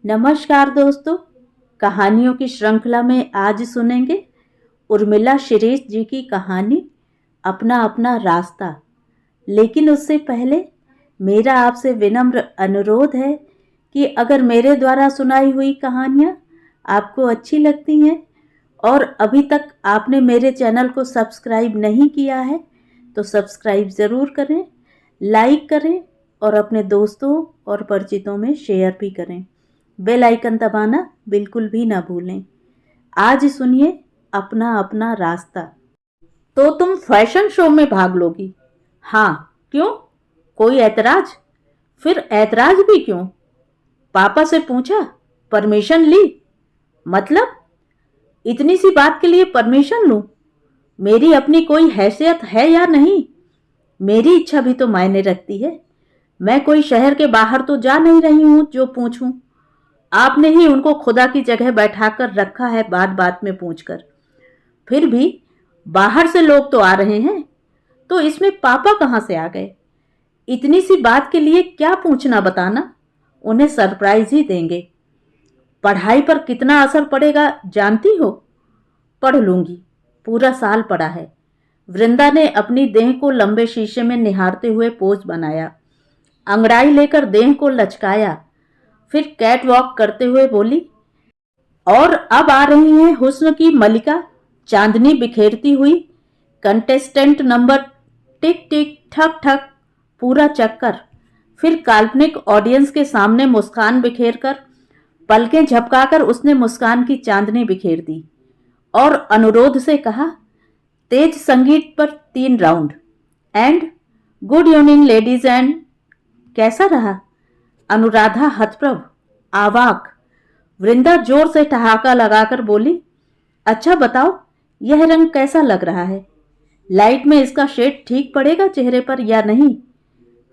नमस्कार दोस्तों, कहानियों की श्रृंखला में आज सुनेंगे उर्मिला शिरीष जी की कहानी अपना अपना रास्ता। लेकिन उससे पहले मेरा आपसे विनम्र अनुरोध है कि अगर मेरे द्वारा सुनाई हुई कहानियाँ आपको अच्छी लगती हैं और अभी तक आपने मेरे चैनल को सब्सक्राइब नहीं किया है तो सब्सक्राइब ज़रूर करें, लाइक करें और अपने दोस्तों और परिचितों में शेयर भी करें। बेल आइकन दबाना बिल्कुल भी ना भूलें। आज सुनिए अपना अपना रास्ता। तो तुम फैशन शो में भाग लोगी? हाँ, क्यों? कोई ऐतराज? फिर ऐतराज भी क्यों? पापा से पूछा, परमिशन ली? मतलब इतनी सी बात के लिए परमिशन लूं? मेरी अपनी कोई हैसियत है या नहीं? मेरी इच्छा भी तो मायने रखती है। मैं कोई शहर के बाहर तो जा नहीं रही हूं जो पूछूं। आपने ही उनको खुदा की जगह बैठाकर रखा है बात बात में पूछकर। फिर भी बाहर से लोग तो आ रहे हैं, तो इसमें पापा कहाँ से आ गए? इतनी सी बात के लिए क्या पूछना बताना? उन्हें सरप्राइज ही देंगे। पढ़ाई पर कितना असर पड़ेगा जानती हो? पढ़ लूंगी, पूरा साल पढ़ा है। वृंदा ने अपनी देह को लंबे शीशे में निहारते हुए पोज बनाया, अंगड़ाई लेकर देह को लचकाया, फिर कैट वॉक करते हुए बोली, और अब आ रही है हुस्न की मलिका, चांदनी बिखेरती हुई। कंटेस्टेंट नंबर टिक टिक ठक ठक, पूरा चक्कर। फिर काल्पनिक ऑडियंस के सामने मुस्कान बिखेर कर, पलकें झपकाकर उसने मुस्कान की चांदनी बिखेर दी और अनुरोध से कहा, तेज संगीत पर 3 round and good evening ladies and. कैसा रहा? अनुराधा हतप्रभ, आवाक। वृंदा जोर से ठहाका लगाकर बोली, अच्छा बताओ, यह रंग कैसा लग रहा है? लाइट में इसका शेड ठीक पड़ेगा चेहरे पर या नहीं?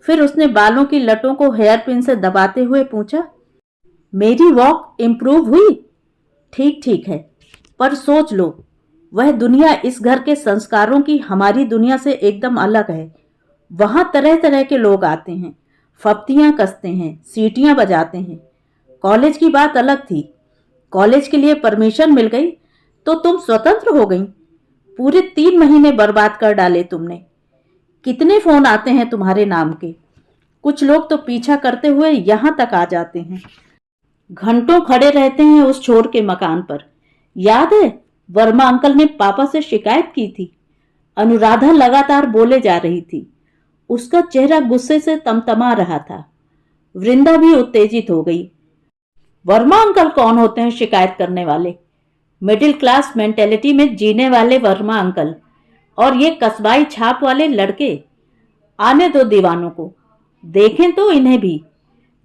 फिर उसने बालों की लटों को हेयर पिन से दबाते हुए पूछा, मेरी वॉक इम्प्रूव हुई? ठीक ठीक है, पर सोच लो, वह दुनिया इस घर के संस्कारों की हमारी दुनिया से एकदम अलग है। वहां तरह तरह के लोग आते हैं, फप्तियां कसते हैं, सीटियां बजाते हैं। कॉलेज की बात अलग थी। कॉलेज के लिए परमिशन मिल गई तो तुम स्वतंत्र हो गई। पूरे 3 महीने बर्बाद कर डाले तुमने। कितने फोन आते हैं तुम्हारे नाम के। कुछ लोग तो पीछा करते हुए यहां तक आ जाते हैं। घंटों खड़े रहते हैं उस छोर के मकान पर। याद है, वर्मा अंकल ने पापा से शिकायत की थी। अनुराधा लगातार बोले जा रही थी। उसका चेहरा गुस्से से तमतमा रहा था। वृंदा भी उत्तेजित हो गई। वर्मा अंकल कौन होते हैं शिकायत करने वाले? मिडिल क्लास मेंटेलिटी में जीने वाले वर्मा अंकल और ये कस्बाई छाप वाले लड़के। आने दो दीवानों को, देखें तो इन्हें भी।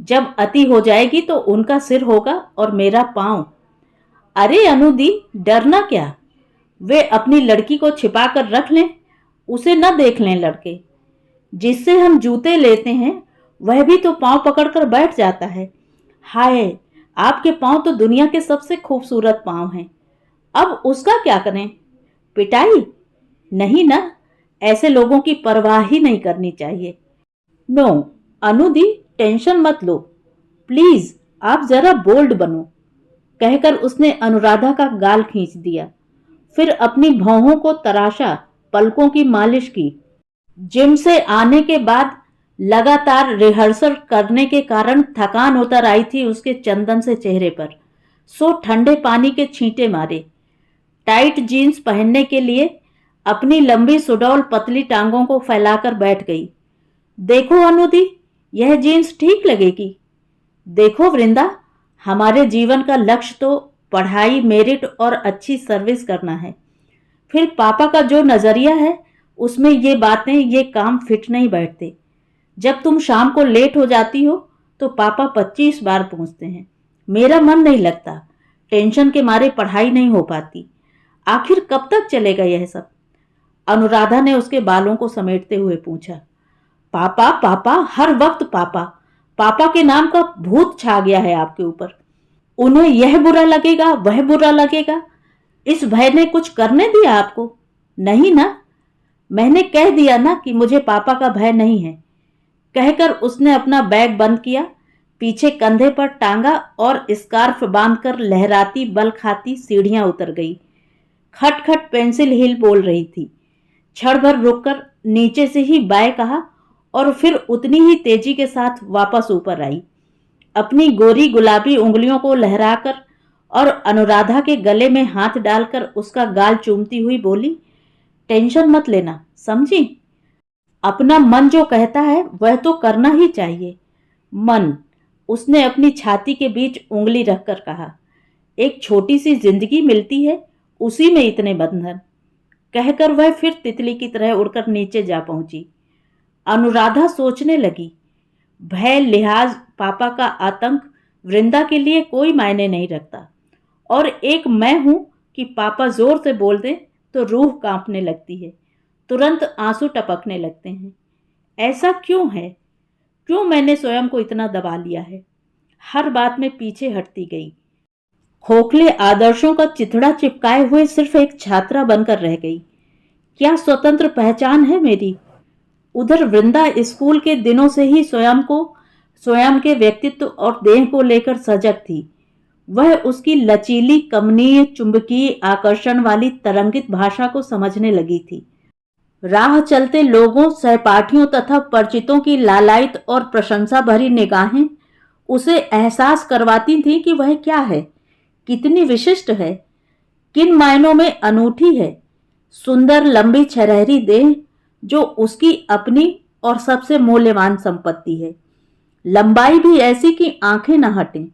जब अति हो जाएगी तो उनका सिर होगा और मेरा पांव। अरे अनुदी, डरना क्या? वे अपनी लड़की को छिपा कर रख लें, उसे न देख लें लड़के। जिससे हम जूते लेते हैं वह भी तो पांव पकड़कर बैठ जाता है। हाय, आपके पांव तो दुनिया के सबसे खूबसूरत पांव हैं। अब उसका क्या करें? पिटाई? नहीं ना, ऐसे लोगों की परवाह ही नहीं करनी चाहिए। नो अनुदी, टेंशन मत लो, प्लीज आप जरा बोल्ड बनो, कहकर उसने अनुराधा का गाल खींच दिया। फिर अपनी भौहों को तराशा, पलकों की मालिश की। जिम से आने के बाद लगातार रिहर्सल करने के कारण थकान उतर आई थी उसके चंदन से चेहरे पर। सो ठंडे पानी के छींटे मारे। टाइट जीन्स पहनने के लिए अपनी लंबी सुडौल पतली टांगों को फैलाकर बैठ गई। देखो अनुदी, यह जीन्स ठीक लगेगी। देखो वृंदा, हमारे जीवन का लक्ष्य तो पढ़ाई, मेरिट और अच्छी सर्विस करना है। फिर पापा का जो नजरिया है उसमें ये बातें, ये काम फिट नहीं बैठते। जब तुम शाम को लेट हो जाती हो तो पापा 25 बार पूछते हैं। मेरा मन नहीं लगता, टेंशन के मारे पढ़ाई नहीं हो पाती। आखिर कब तक चलेगा यह सब? अनुराधा ने उसके बालों को समेटते हुए पूछा। पापा पापा, हर वक्त पापा। पापा के नाम का भूत छा गया है आपके ऊपर। उन्हें यह बुरा लगेगा, वह बुरा लगेगा। इस भय ने कुछ करने दिया आपको? नहीं ना? मैंने कह दिया ना कि मुझे पापा का भय नहीं है। कहकर उसने अपना बैग बंद किया, पीछे कंधे पर टांगा और स्कार्फ बांधकर लहराती बल खाती सीढ़ियां उतर गई। खट खट पेंसिल हिल बोल रही थी। क्षण भर रुककर नीचे से ही बाय कहा और फिर उतनी ही तेजी के साथ वापस ऊपर आई। अपनी गोरी गुलाबी उंगलियों को लहराकर और अनुराधा के गले में हाथ डालकर उसका गाल चूमती हुई बोली, टेंशन मत लेना, समझी? अपना मन जो कहता है वह तो करना ही चाहिए। मन, उसने अपनी छाती के बीच उंगली रखकर कहा। एक छोटी सी जिंदगी मिलती है, उसी में इतने बंधन। कहकर वह फिर तितली की तरह उड़कर नीचे जा पहुंची। अनुराधा सोचने लगी, भय, लिहाज, पापा का आतंक वृंदा के लिए कोई मायने नहीं रखता, और एक मैं हूं कि पापा जोर से बोल दें तो रूह कांपने लगती है, तुरंत आंसू टपकने लगते हैं। ऐसा क्यों है? क्यों मैंने स्वयं को इतना दबा लिया है? हर बात में पीछे हटती गई। खोखले आदर्शों का चिथड़ा चिपकाए हुए सिर्फ एक छात्रा बनकर रह गई। क्या स्वतंत्र पहचान है मेरी? उधर वृंदा स्कूल के दिनों से ही स्वयं के व्यक्तित्व और देह को लेकर सजग थी। वह उसकी लचीली, कमनीय, चुंबकीय आकर्षण वाली तरंगित भाषा को समझने लगी थी। राह चलते लोगों, सहपाठियों तथा परिचितों की लालायित और प्रशंसा भरी निगाहें उसे एहसास करवाती थीं कि वह क्या है, कितनी विशिष्ट है, किन मायनों में अनूठी है। सुंदर, लंबी, छरहरी देह जो उसकी अपनी और सबसे मूल्यवान संपत्ति है। लंबाई भी ऐसी कि आंखें न हटें,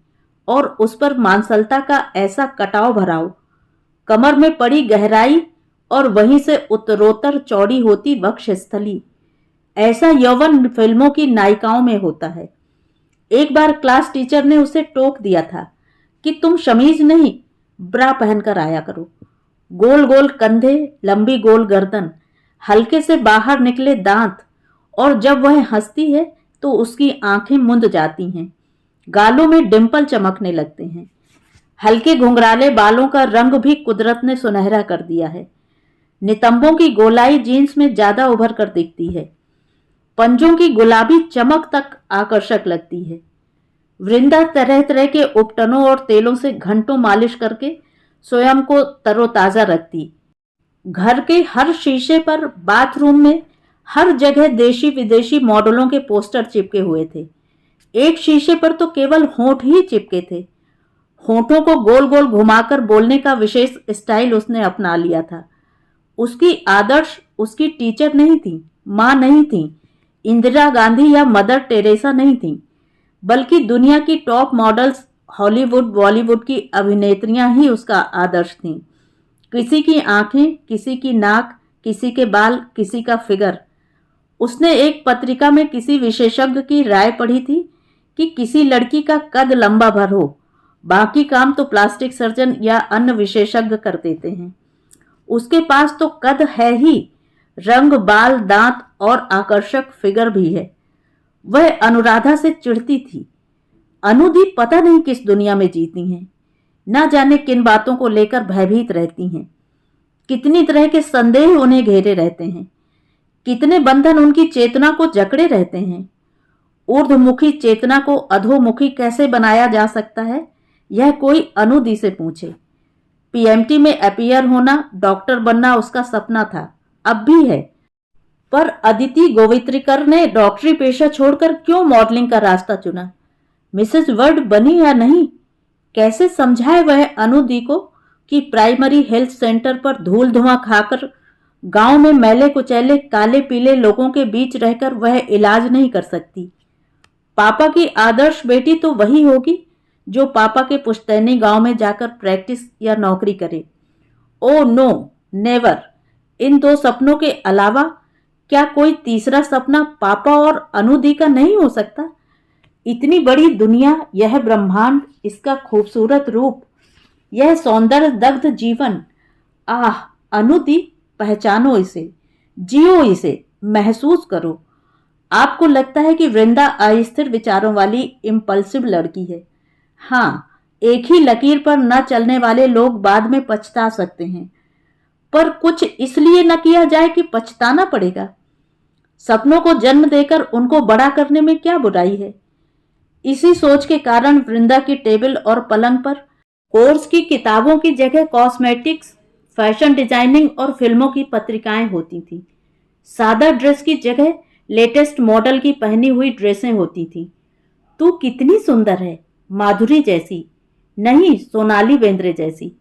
और उस पर मांसलता का ऐसा कटाव भराव, कमर में पड़ी गहराई और वहीं से उत्तरोत्तर चौड़ी होती वक्षस्थली। ऐसा यौवन फिल्मों की नायिकाओं में होता है। एक बार क्लास टीचर ने उसे टोक दिया था कि तुम शमीज नहीं, ब्रा पहनकर आया करो। गोल गोल कंधे, लंबी गोल गर्दन, हल्के से बाहर निकले दांत, और जब वह हंसती है तो उसकी आंखें मुंद जाती हैं, गालों में डिंपल चमकने लगते हैं। हल्के घुंघराले बालों का रंग भी कुदरत ने सुनहरा कर दिया है। नितंबों की गोलाई जीन्स में ज्यादा उभर कर दिखती है। पंजों की गुलाबी चमक तक आकर्षक लगती है। वृंदा तरह तरह के उपटनों और तेलों से घंटों मालिश करके स्वयं को तरोताजा रखती। घर के हर शीशे पर, बाथरूम में, हर जगह देशी विदेशी मॉडलों के पोस्टर चिपके हुए थे। एक शीशे पर तो केवल होंठ ही चिपके थे। होंठों को गोल गोल घुमाकर बोलने का विशेष स्टाइल उसने अपना लिया था। उसकी आदर्श उसकी टीचर नहीं थी, मां नहीं थी, इंदिरा गांधी या मदर टेरेसा नहीं थी, बल्कि दुनिया की टॉप मॉडल्स, हॉलीवुड, बॉलीवुड की अभिनेत्रियां ही उसका आदर्श थीं। किसी की आंखें, किसी की नाक, किसी के बाल, किसी का फिगर। उसने एक पत्रिका में किसी विशेषज्ञ की राय पढ़ी थी कि किसी लड़की का कद लंबा भर हो, बाकी काम तो प्लास्टिक सर्जन या अन्य विशेषज्ञ कर देते हैं। उसके पास तो कद है ही, रंग, बाल, दांत और आकर्षक फिगर भी है। वह अनुराधा से चिढ़ती थी। अनुदी पता नहीं किस दुनिया में जीती हैं, न जाने किन बातों को लेकर भयभीत रहती हैं। कितनी तरह के संदेह उन्हें घेरे रहते हैं, कितने बंधन उनकी चेतना को जकड़े रहते हैं। ऊर्ध्वमुखी चेतना को अधोमुखी कैसे बनाया जा सकता है, यह कोई अनुदी से पूछे। पीएमटी में अपीयर होना, डॉक्टर बनना उसका सपना था, अब भी है। पर अदिति गोवित्रिकर ने डॉक्टरी पेशा छोड़कर क्यों मॉडलिंग का रास्ता चुना? मिसेस वर्ड बनी या नहीं? कैसे समझाए वह अनुदी को कि प्राइमरी हेल्थ सेंटर पर धूल धुआं खाकर, गांव में मैले कुचैले काले पीले लोगों के बीच रहकर वह इलाज नहीं कर सकती। पापा की आदर्श बेटी तो वही होगी जो पापा के पुश्तैनी गांव में जाकर प्रैक्टिस या नौकरी करे। Oh no, never. इन दो सपनों के अलावा क्या कोई तीसरा सपना पापा और अनुदी का नहीं हो सकता? इतनी बड़ी दुनिया, यह ब्रह्मांड, इसका खूबसूरत रूप, यह सौंदर्य दग्ध जीवन। आह अनुदी, पहचानो इसे, जियो इसे, महसूस करो। आपको लगता है कि वृंदा अस्थिर विचारों वाली इम्पल्सिव लड़की है। हाँ, एक ही लकीर पर न चलने वाले लोग बाद में पछता सकते हैं, पर कुछ इसलिए न किया जाए कि पछताना पड़ेगा। सपनों को जन्म देकर उनको बड़ा करने में क्या बुराई है? इसी सोच के कारण वृंदा की टेबल और पलंग पर कोर्स की किताबों की जगह कॉस्मेटिक्स, फैशन डिजाइनिंग और फिल्मों की पत्रिकाएं होती थी। सादा ड्रेस की जगह लेटेस्ट मॉडल की पहनी हुई ड्रेसें होती थी। तू कितनी सुंदर है, माधुरी जैसी, नहीं सोनाली बेंद्रे जैसी,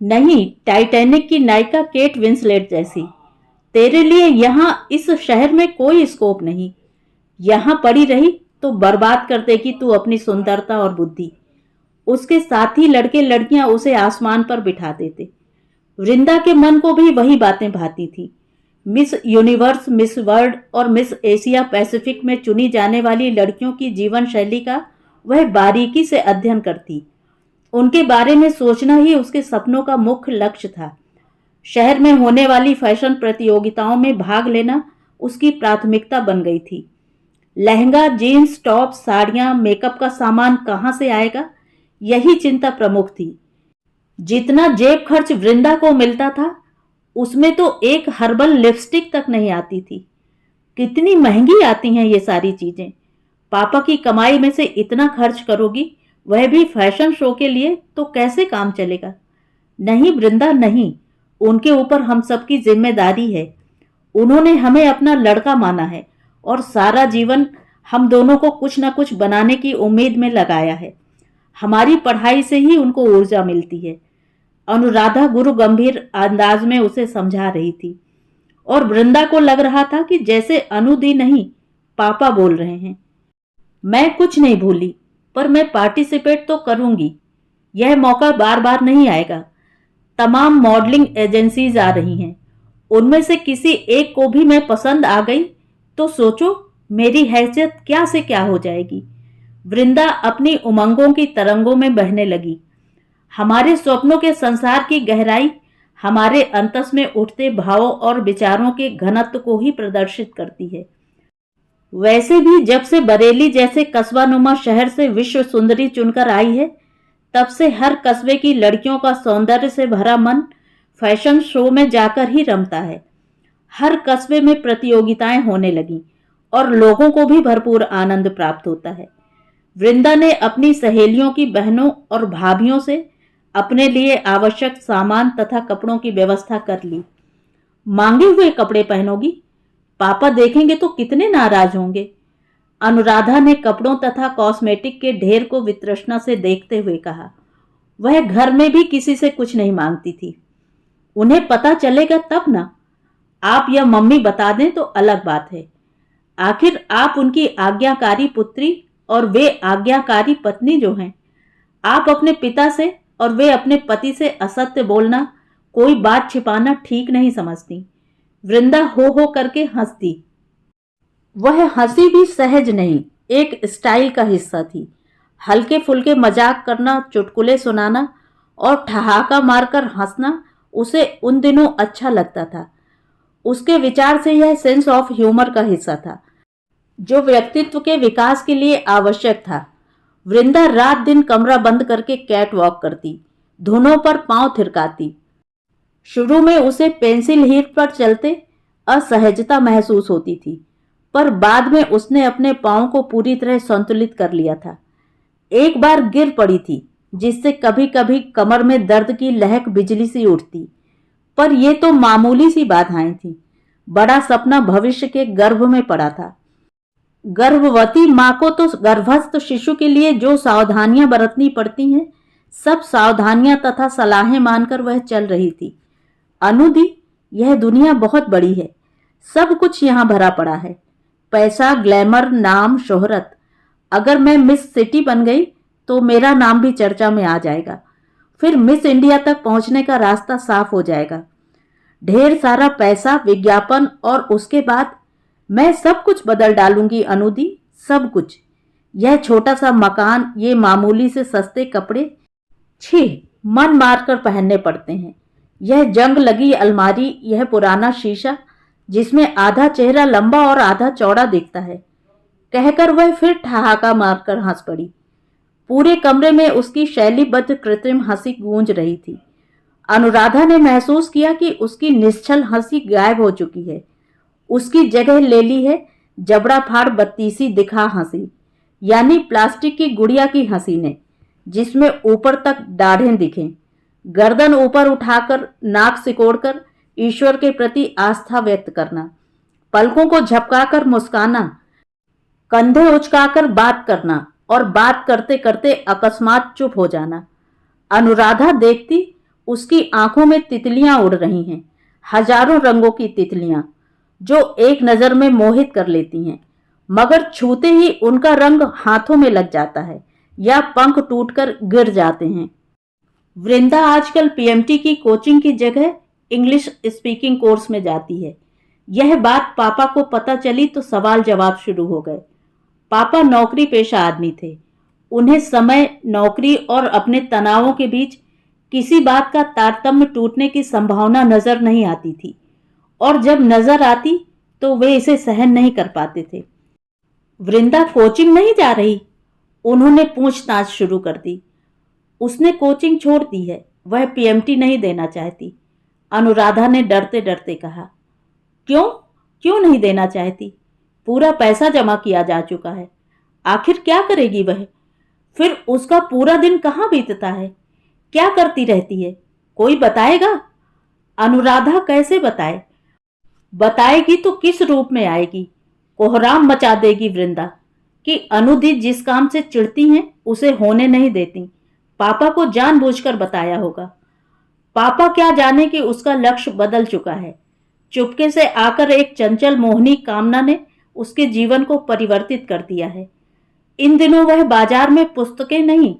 नहीं टाइटैनिक की नायिका केट विंसलेट जैसी। तेरे लिए यहाँ इस शहर में कोई स्कोप नहीं। यहाँ पड़ी रही तो बर्बाद कर देगी तू अपनी सुंदरता और बुद्धि। उसके साथी लड़के लड़कियां उसे आसमान पर बिठा देते। वृंदा के मन को भी वही बातें भाती थी। मिस यूनिवर्स, मिस वर्ल्ड और मिस एशिया पैसिफिक में चुनी जाने वाली लड़कियों की जीवन शैली का वह बारीकी से अध्ययन करती। उनके बारे में सोचना ही उसके सपनों का मुख्य लक्ष्य था। शहर में होने वाली फैशन प्रतियोगिताओं में भाग लेना उसकी प्राथमिकता बन गई थी। लहंगा, जीन्स, टॉप, साड़ियां, मेकअप का सामान कहां से आएगा, यही चिंता प्रमुख थी। जितना जेब खर्च वृंदा को मिलता था उसमें तो एक हर्बल लिपस्टिक तक नहीं आती थी। कितनी महंगी आती हैं ये सारी चीजें। पापा की कमाई में से इतना खर्च करोगी, वह भी फैशन शो के लिए, तो कैसे काम चलेगा। नहीं वृंदा नहीं, उनके ऊपर हम सबकी जिम्मेदारी है। उन्होंने हमें अपना लड़का माना है और सारा जीवन हम दोनों को कुछ न कुछ बनाने की उम्मीद में लगाया है। हमारी पढ़ाई से ही उनको ऊर्जा मिलती है। अनुराधा गुरु गंभीर अंदाज में उसे समझा रही थी और वृंदा को लग रहा था कि जैसे अनुदी नहीं, पापा बोल रहे हैं। मैं कुछ नहीं भूली, पर मैं पार्टिसिपेट तो करूंगी। यह मौका बार बार नहीं आएगा। तमाम मॉडलिंग एजेंसीज आ रही हैं। उनमें से किसी एक को भी मैं पसंद आ गई तो सोचो मेरी हैसियत क्या से क्या हो जाएगी। वृंदा अपनी उमंगों की तरंगों में बहने लगी। हमारे स्वप्नों के संसार की गहराई हमारे अंतस में उठते भावों और विचारों के घनत्व को ही प्रदर्शित करती है। वैसे भी जब से बरेली जैसे कस्बानुमा शहर से विश्व सुंदरी चुनकर आई है, तब से हर कस्बे की लड़कियों का सौंदर्य से भरा मन फैशन शो में जाकर ही रमता है। हर कस्बे में प्रतियोगिताएं होने लगी और लोगों को भी भरपूर आनंद प्राप्त होता है। वृंदा ने अपनी सहेलियों की बहनों और भाभियों से अपने लिए आवश्यक सामान तथा कपड़ों की व्यवस्था कर ली। मांगे हुए कपड़े पहनोगी, पापा देखेंगे तो कितने नाराज होंगे। अनुराधा ने कपड़ों तथा कॉस्मेटिक के ढेर को वितृष्णा से देखते हुए कहा। वह घर में भी किसी से कुछ नहीं मांगती थी। उन्हें पता चलेगा तब ना। आप या मम्मी बता दें तो अलग बात है। आखिर आप उनकी आज्ञाकारी पुत्री और वे आज्ञाकारी पत्नी जो हैं। आप अपने पिता से और वे अपने पति से असत्य बोलना, कोई बात छिपाना ठीक नहीं समझती। वृंदा हो करके हंसती। वह हंसी भी सहज नहीं, एक स्टाइल का हिस्सा थी। हल्के फुल्के मजाक करना, चुटकुले सुनाना और ठहाका मारकर हंसना उसे उन दिनों अच्छा लगता था। उसके विचार से यह सेंस ऑफ ह्यूमर का हिस्सा था जो व्यक्तित्व के विकास के लिए आवश्यक था। वृंदा रात दिन कमरा बंद करके कैट वॉक करती, धुनों पर पांव थिरकाती। शुरू में उसे पेंसिल हीट पर चलते असहजता महसूस होती थी, पर बाद में उसने अपने पांव को पूरी तरह संतुलित कर लिया था। एक बार गिर पड़ी थी, जिससे कभी कभी कमर में दर्द की लहक बिजली सी उठती, पर यह तो मामूली सी बाधाएं थी। बड़ा सपना भविष्य के गर्भ में पड़ा था। गर्भवती मां को तो गर्भस्थ शिशु के लिए जो सावधानियां बरतनी पड़ती हैं, सब सावधानियां तथा सलाहें मानकर वह चल रही थी। अनुदी, यह दुनिया बहुत बड़ी है। सब कुछ यहाँ भरा पड़ा है। पैसा, ग्लैमर, नाम, शोहरत। अगर मैं मिस सिटी बन गई तो मेरा नाम भी चर्चा में आ जाएगा। फिर मिस इंडिया तक पहुंचने का रास्ता साफ हो जाएगा। ढेर सारा पैसा, विज्ञापन और उसके बाद मैं सब कुछ बदल डालूंगी अनुदी, सब कुछ। यह छोटा सा मकान, ये मामूली से सस्ते कपड़े, छी, मन मारकर पहनने पड़ते हैं। यह जंग लगी अलमारी, यह पुराना शीशा जिसमें आधा चेहरा लंबा और आधा चौड़ा दिखता है। कहकर वह फिर ठहाका मारकर हंस पड़ी। पूरे कमरे में उसकी शैलीबद्ध कृत्रिम हंसी गूंज रही थी। अनुराधा ने महसूस किया कि उसकी निश्चल हंसी गायब हो चुकी है। उसकी जगह ले ली है जबड़ा फाड़ बत्तीसी दिखा हंसी। यानी प्लास्टिक की गुड़िया की हसीने, जिसमें ऊपर तक दाढ़ें दिखें, गर्दन ऊपर उठाकर नाक सिकोड़कर ईश्वर के प्रति आस्था व्यक्त करना, पलकों को झपकाकर मुस्काना, कंधे उचकाकर बात करना और बात करते करते अकस्मात चुप हो जाना। अनुराधा देखती, उसकी आंखों में तितलियां उड़ रही हैं, हजारों रंगों की तितलियां जो एक नजर में मोहित कर लेती हैं, मगर छूते ही उनका रंग हाथों में लग जाता है या पंख टूटकर गिर जाते हैं। वृंदा आजकल पीएमटी की कोचिंग की जगह इंग्लिश स्पीकिंग कोर्स में जाती है। यह बात पापा को पता चली तो सवाल जवाब शुरू हो गए। पापा नौकरी पेशा आदमी थे। उन्हें समय, नौकरी और अपने तनावों के बीच किसी बात का तारतम्य टूटने की संभावना नजर नहीं आती थी, और जब नजर आती तो वे इसे सहन नहीं कर पाते थे। वृंदा कोचिंग नहीं जा रही? उन्होंने पूछताछ शुरू कर दी। उसने कोचिंग छोड़ दी है, वह पीएमटी नहीं देना चाहती, अनुराधा ने डरते डरते कहा। क्यों? क्यों नहीं देना चाहती? पूरा पैसा जमा किया जा चुका है। आखिर क्या करेगी वह? फिर उसका पूरा दिन कहाँ बीतता है? क्या करती रहती है? कोई बताएगा? अनुराधा कैसे बताए? बताएगी तो किस रूप में आएगी? कोहराम मचा देगी वृंदा कि अनुदी जिस काम से चिढ़ती हैं उसे होने नहीं देती। पापा को जानबूझकर बताया होगा। पापा क्या जाने कि उसका लक्ष्य बदल चुका है। चुपके से आकर एक चंचल मोहनी कामना ने उसके जीवन को परिवर्तित कर दिया है। इन दिनों वह बाजार में पुस्तकें नहीं,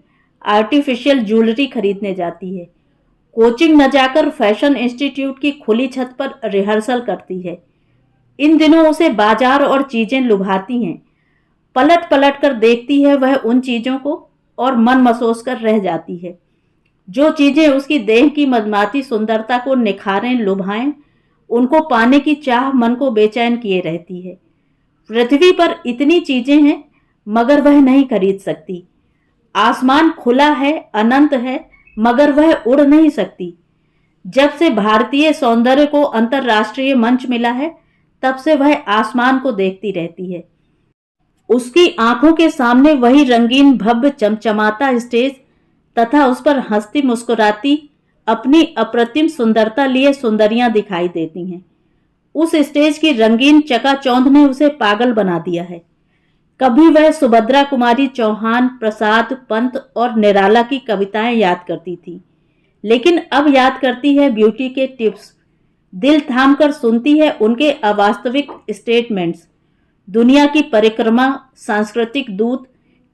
आर्टिफिशियल ज्वेलरी खरीदने जाती है। कोचिंग न जाकर फैशन इंस्टीट्यूट की खुली छत पर रिहर्सल करती है। इन दिनों उसे बाजार और चीजें लुभाती हैं। पलट पलट कर देखती है वह उन चीजों को और मन मसोस कर रह जाती है। जो चीजें उसकी देह की मदमाती सुंदरता को निखारें, लुभाएं, उनको पाने की चाह मन को बेचैन किए रहती है। पृथ्वी पर इतनी चीजें हैं मगर वह नहीं खरीद सकती। आसमान खुला है, अनंत है, मगर वह उड़ नहीं सकती। जब से भारतीय सौंदर्य को अंतर्राष्ट्रीय मंच मिला है तब से वह आसमान को देखती रहती है। उसकी आंखों के सामने वही रंगीन भव्य चमचमाता स्टेज तथा उस पर हंसती मुस्कुराती अपनी अप्रतिम सुंदरता लिए सुंदरियां दिखाई देती हैं। उस स्टेज की रंगीन चकाचौंध ने उसे पागल बना दिया है। कभी वह सुभद्रा कुमारी चौहान, प्रसाद, पंत और निराला की कविताएं याद करती थी, लेकिन अब याद करती है ब्यूटी के टिप्स। दिल थाम कर सुनती है उनके अवास्तविक स्टेटमेंट्स। दुनिया की परिक्रमा, सांस्कृतिक दूत,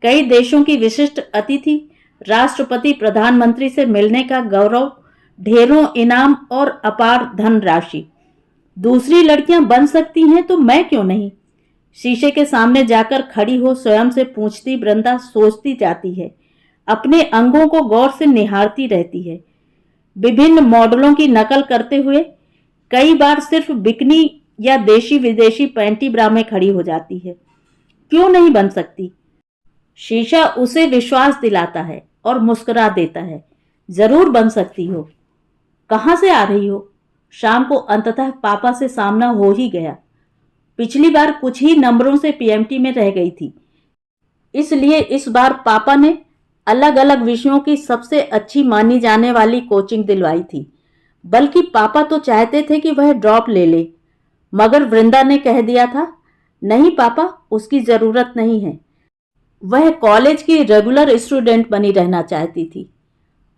कई देशों की विशिष्ट अतिथि, राष्ट्रपति प्रधानमंत्री से मिलने का गौरव, ढेरों इनाम और अपार धनराशि। दूसरी लड़कियां बन सकती हैं तो मैं क्यों नहीं? शीशे के सामने जाकर खड़ी हो स्वयं से पूछती वृंदा सोचती जाती है। अपने अंगों को गौर से निहारती रहती है। विभिन्न मॉडलों की नकल करते हुए कई बार सिर्फ बिकनी या देशी विदेशी पैंटी ब्रा में खड़ी हो जाती है। क्यों नहीं बन सकती? शीशा उसे विश्वास दिलाता है और मुस्कुरा देता है। जरूर बन सकती हो। कहां से आ रही हो? शाम को अंततः पापा से सामना हो ही गया। पिछली बार कुछ ही नंबरों से पीएमटी में रह गई थी, इसलिए इस बार पापा ने अलग अलग विषयों की सबसे अच्छी मानी जाने वाली कोचिंग दिलवाई थी। बल्कि पापा तो चाहते थे कि वह ड्रॉप ले ले, मगर वृंदा ने कह दिया था, नहीं पापा, उसकी जरूरत नहीं है। वह कॉलेज की रेगुलर स्टूडेंट बनी रहना चाहती थी।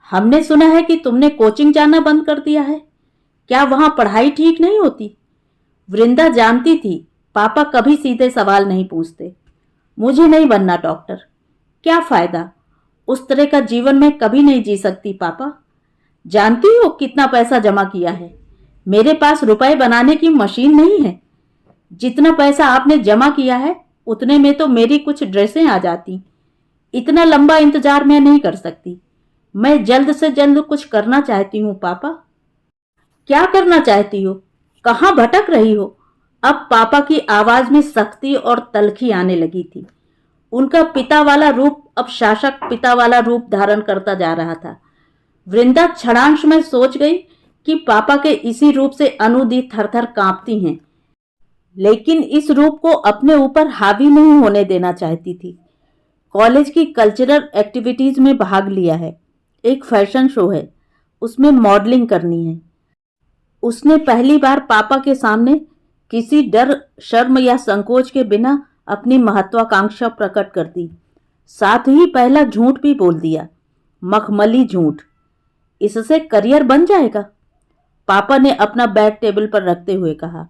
हमने सुना है कि तुमने कोचिंग जाना बंद कर दिया है। क्या वहां पढ़ाई ठीक नहीं होती? वृंदा जानती थी पापा कभी सीधे सवाल नहीं पूछते। मुझे नहीं बनना डॉक्टर। क्या फायदा? उस तरह का जीवन मैं कभी नहीं जी सकती पापा। जानती हो कितना पैसा जमा किया है? मेरे पास रुपए बनाने की मशीन नहीं है। जितना पैसा आपने जमा किया है उतने में तो मेरी कुछ ड्रेसें आ जाती। इतना लंबा इंतजार मैं नहीं कर सकती। मैं जल्द से जल्द कुछ करना चाहती हूँ पापा। क्या करना चाहती हो? कहाँ भटक रही हो? अब पापा की आवाज में सख्ती और तलखी आने लगी थी। उनका पिता वाला रूप अब शासक पिता वाला रूप धारण करता जा रहा था। वृंदा क्षणांश में सोच गई कि पापा के इसी रूप से अनुदी थरथर कांपती हैं, लेकिन इस रूप को अपने ऊपर हावी नहीं होने देना चाहती थी। कॉलेज की कल्चरल एक्टिविटीज में भाग लिया है। एक फैशन शो है, उसमें मॉडलिंग करनी है। उसने पहली बार पापा के सामने किसी डर, शर्म या संकोच के बिना अपनी महत्वाकांक्षा प्रकट कर दी। साथ ही पहला झूठ भी बोल दिया, मखमली झूठ। इससे करियर बन जाएगा, पापा ने अपना बैग टेबल पर रखते हुए कहा।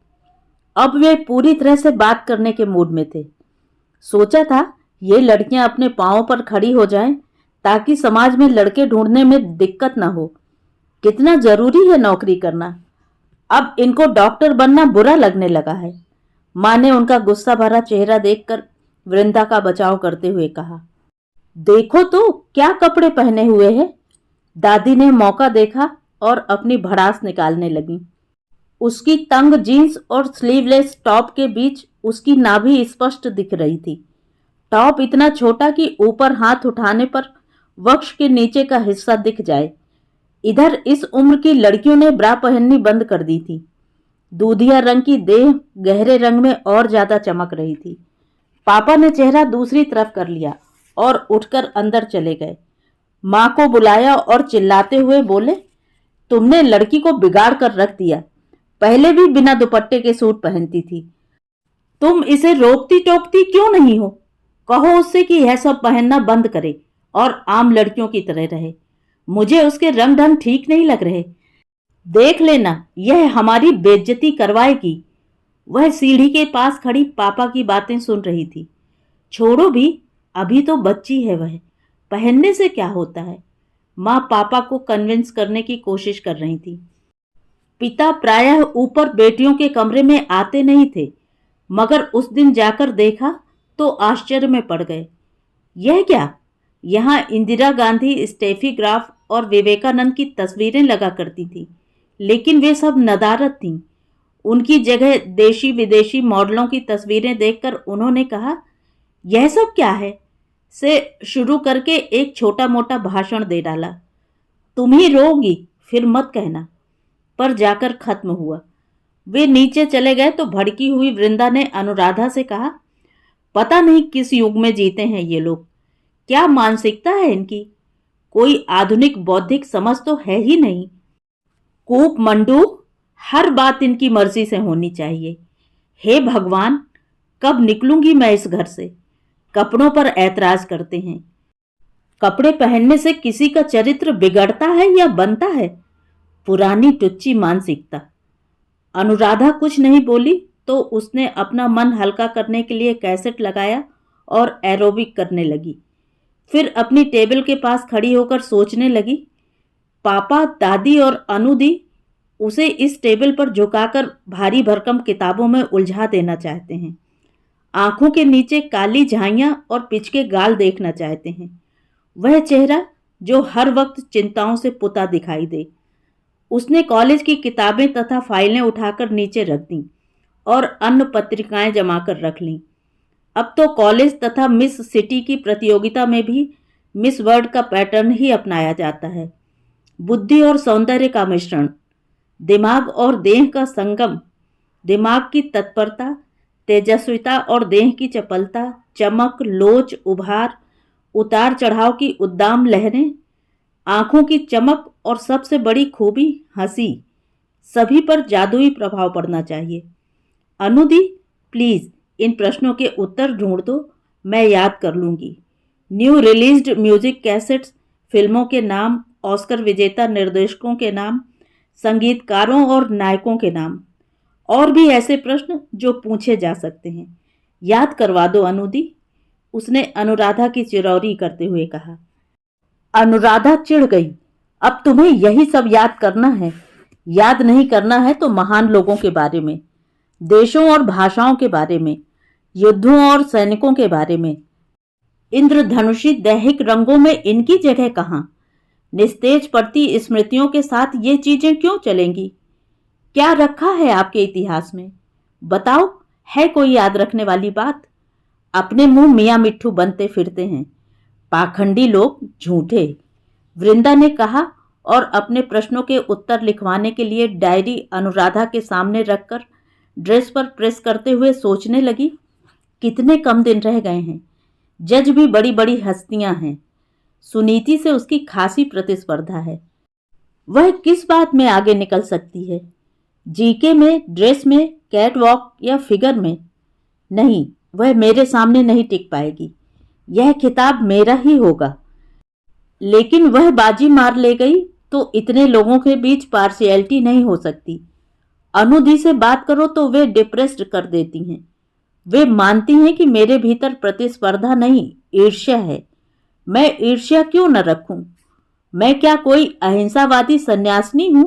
अब वे पूरी तरह से बात करने के मूड में थे। सोचा था ये लड़कियां अपने पांवों पर खड़ी हो जाएं ताकि समाज में लड़के ढूंढने में दिक्कत ना हो। कितना जरूरी है नौकरी करना। अब इनको डॉक्टर बनना बुरा लगने लगा है। माँ ने उनका गुस्सा भरा चेहरा देखकर वृंदा का बचाव करते हुए कहा, देखो तो क्या कपड़े पहने हुए हैं। दादी ने मौका देखा और अपनी भड़ास निकालने लगी। उसकी तंग जीन्स और स्लीवलेस टॉप के बीच उसकी नाभि स्पष्ट दिख रही थी। टॉप इतना छोटा कि ऊपर हाथ उठाने पर वक्ष के नीचे का हिस्सा दिख जाए। इधर इस उम्र की लड़कियों ने ब्रा पहननी बंद कर दी थी। दूधिया रंग की देह गहरे रंग में और ज्यादा चमक रही थी। पापा ने चेहरा दूसरी तरफ कर लिया और उठकर अंदर चले गए। माँ को बुलाया और चिल्लाते हुए बोले, तुमने लड़की को बिगाड़ कर रख दिया। पहले भी बिना दुपट्टे के सूट पहनती थी। तुम इसे रोकती टोकती क्यों नहीं हो? कहो उससे कि यह सब पहनना बंद करे और आम लड़कियों की तरह रहे। मुझे उसके रंग ढंग ठीक नहीं लग रहे। देख लेना, यह हमारी बेइज्जती करवाएगी। वह सीढ़ी के पास खड़ी पापा की बातें सुन रही थी। छोड़ो भी, अभी तो बच्ची है वह, पहनने से क्या होता है। माँ पापा को कन्विंस करने की कोशिश कर रही थी। पिता प्रायः ऊपर बेटियों के कमरे में आते नहीं थे, मगर उस दिन जाकर देखा तो आश्चर्य में पड़ गए। यह क्या? यहाँ इंदिरा गांधी, स्टेफी ग्राफ और विवेकानंद की तस्वीरें लगा करती थी, लेकिन वे सब नदारद थीं। उनकी जगह देशी विदेशी मॉडलों की तस्वीरें देखकर उन्होंने कहा, यह सब क्या है? से शुरू करके एक छोटा मोटा भाषण दे डाला। तुम ही रोगी, फिर मत कहना, पर जाकर खत्म हुआ। वे नीचे चले गए तो भड़की हुई वृंदा ने अनुराधा से कहा, पता नहीं किस युग में जीते हैं ये लोग। क्या मानसिकता है इनकी? कोई आधुनिक बौद्धिक समझ तो है ही नहीं। कूप मंडूक, हर बात इनकी मर्जी से होनी चाहिए। हे भगवान, कब निकलूंगी मैं इस घर से? कपड़ों पर ऐतराज करते हैं। कपड़े पहनने से किसी का चरित्र बिगड़ता है या बनता है? पुरानी टुच्ची मानसिकता। अनुराधा कुछ नहीं बोली तो उसने अपना मन हल्का करने के लिए कैसेट लगाया और एरोबिक करने लगी। फिर अपनी टेबल के पास खड़ी होकर सोचने लगी। पापा, दादी और अनुदी उसे इस टेबल पर झुकाकर भारी भरकम किताबों में उलझा देना चाहते हैं। आंखों के नीचे काली झाइयां और पिचके गाल देखना चाहते हैं। वह चेहरा जो हर वक्त चिंताओं से पुता दिखाई दे। उसने कॉलेज की किताबें तथा फाइलें उठाकर नीचे रख दी और अन्य पत्रिकाएं जमा कर रख लीं। अब तो कॉलेज तथा मिस सिटी की प्रतियोगिता में भी मिस वर्ल्ड का पैटर्न ही अपनाया जाता है। बुद्धि और सौंदर्य का मिश्रण, दिमाग और देह का संगम, दिमाग की तत्परता, तेजस्विता और देह की चपलता, चमक, लोच, उभार, उतार चढ़ाव की उद्दाम लहरें, आंखों की चमक और सबसे बड़ी खूबी हंसी, सभी पर जादुई प्रभाव पड़ना चाहिए। अनुदी, प्लीज इन प्रश्नों के उत्तर ढूंढ दो, मैं याद कर लूंगी। न्यू रिलीज्ड म्यूजिक कैसेट्स, फिल्मों के नाम, ऑस्कर विजेता निर्देशकों के नाम, संगीतकारों और नायकों के नाम, और भी ऐसे प्रश्न जो पूछे जा सकते हैं। याद करवा दो अनुदी, उसने अनुराधा की चिरौरी करते हुए कहा। अनुराधा चिढ़ गई। अब तुम्हें यही सब याद करना है? याद नहीं करना है तो महान लोगों के बारे में, देशों और भाषाओं के बारे में, युद्धों और सैनिकों के बारे में। इंद्रधनुषी दैहिक रंगों में इनकी जगह कहाँ? निस्तेज पड़ती स्मृतियों के साथ ये चीजें क्यों चलेंगी? क्या रखा है आपके इतिहास में? बताओ, है कोई याद रखने वाली बात? अपने मुंह मियाँ मिट्ठू बनते फिरते हैं, पाखंडी लोग, झूठे। वृंदा ने कहा और अपने प्रश्नों के उत्तर लिखवाने के लिए डायरी अनुराधा के सामने रखकर ड्रेस पर प्रेस करते हुए सोचने लगी, कितने कम दिन रह गए हैं। जज भी बड़ी बड़ी हस्तियां हैं। सुनीति से उसकी खासी प्रतिस्पर्धा है। वह किस बात में आगे निकल सकती है? जीके में, ड्रेस में, कैटवॉक या फिगर में? नहीं, वह मेरे सामने नहीं टिक पाएगी। यह खिताब मेरा ही होगा। लेकिन वह बाजी मार ले गई तो इतने लोगों के बीच पार्शियलिटी नहीं हो सकती। अनुदी से बात करो तो वे डिप्रेस्ड कर देती हैं। वे मानती हैं कि मेरे भीतर प्रतिस्पर्धा नहीं, ईर्ष्या है। मैं ईर्ष्या क्यों न रखूं? मैं क्या कोई अहिंसावादी सन्यासिनी हूं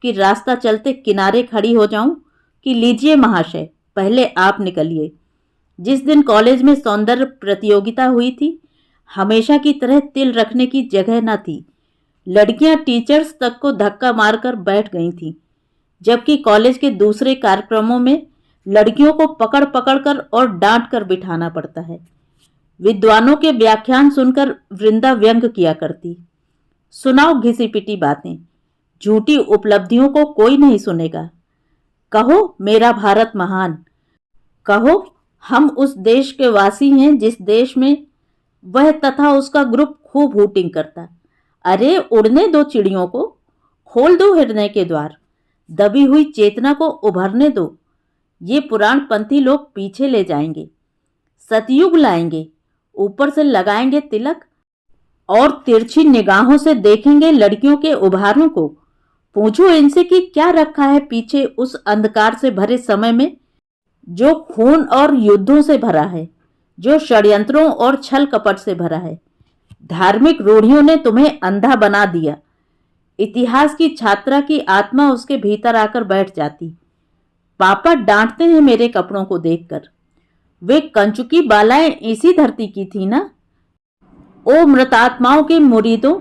कि रास्ता चलते किनारे खड़ी हो जाऊं कि लीजिए महाशय, पहले आप निकलिए। जिस दिन कॉलेज में सौंदर्य प्रतियोगिता हुई थी, हमेशा की तरह तिल रखने की जगह न थी। लड़कियां टीचर्स तक को धक्का मारकर बैठ गई थीं, जबकि कॉलेज के दूसरे कार्यक्रमों में लड़कियों को पकड़ पकड़ कर और डांट कर बिठाना पड़ता है। विद्वानों के व्याख्यान सुनकर वृंदा व्यंग किया करती। सुनाओ घिसी पिटी बातें, झूठी उपलब्धियों को कोई नहीं सुनेगा। कहो मेरा भारत महान, कहो हम उस देश के वासी हैं जिस देश में वह तथा उसका ग्रुप खूब हूटिंग करता। अरे उड़ने दो चिड़ियों को, खोल दो हृदय के द्वार, दबी हुई चेतना को उभरने दो। ये पुराणपंथी लोग पीछे ले जाएंगे, सतयुग लाएंगे, ऊपर से लगाएंगे तिलक और तिरछी निगाहों से देखेंगे लड़कियों के उभारों को। पूछो इनसे कि क्या रखा है पीछे उस अंधकार से भरे समय में, जो खून और युद्धों से भरा है, जो षड्यंत्रों और छल कपट से भरा है। धार्मिक रूढ़ियों ने तुम्हें अंधा बना दिया। इतिहास की छात्रा की आत्मा उसके भीतर आकर बैठ जाती। पापा डांटते हैं मेरे कपड़ों को देखकर। वे कंचुकी बालाएं इसी धरती की थी ना? ओ मृतात्माओं के मुरीदों,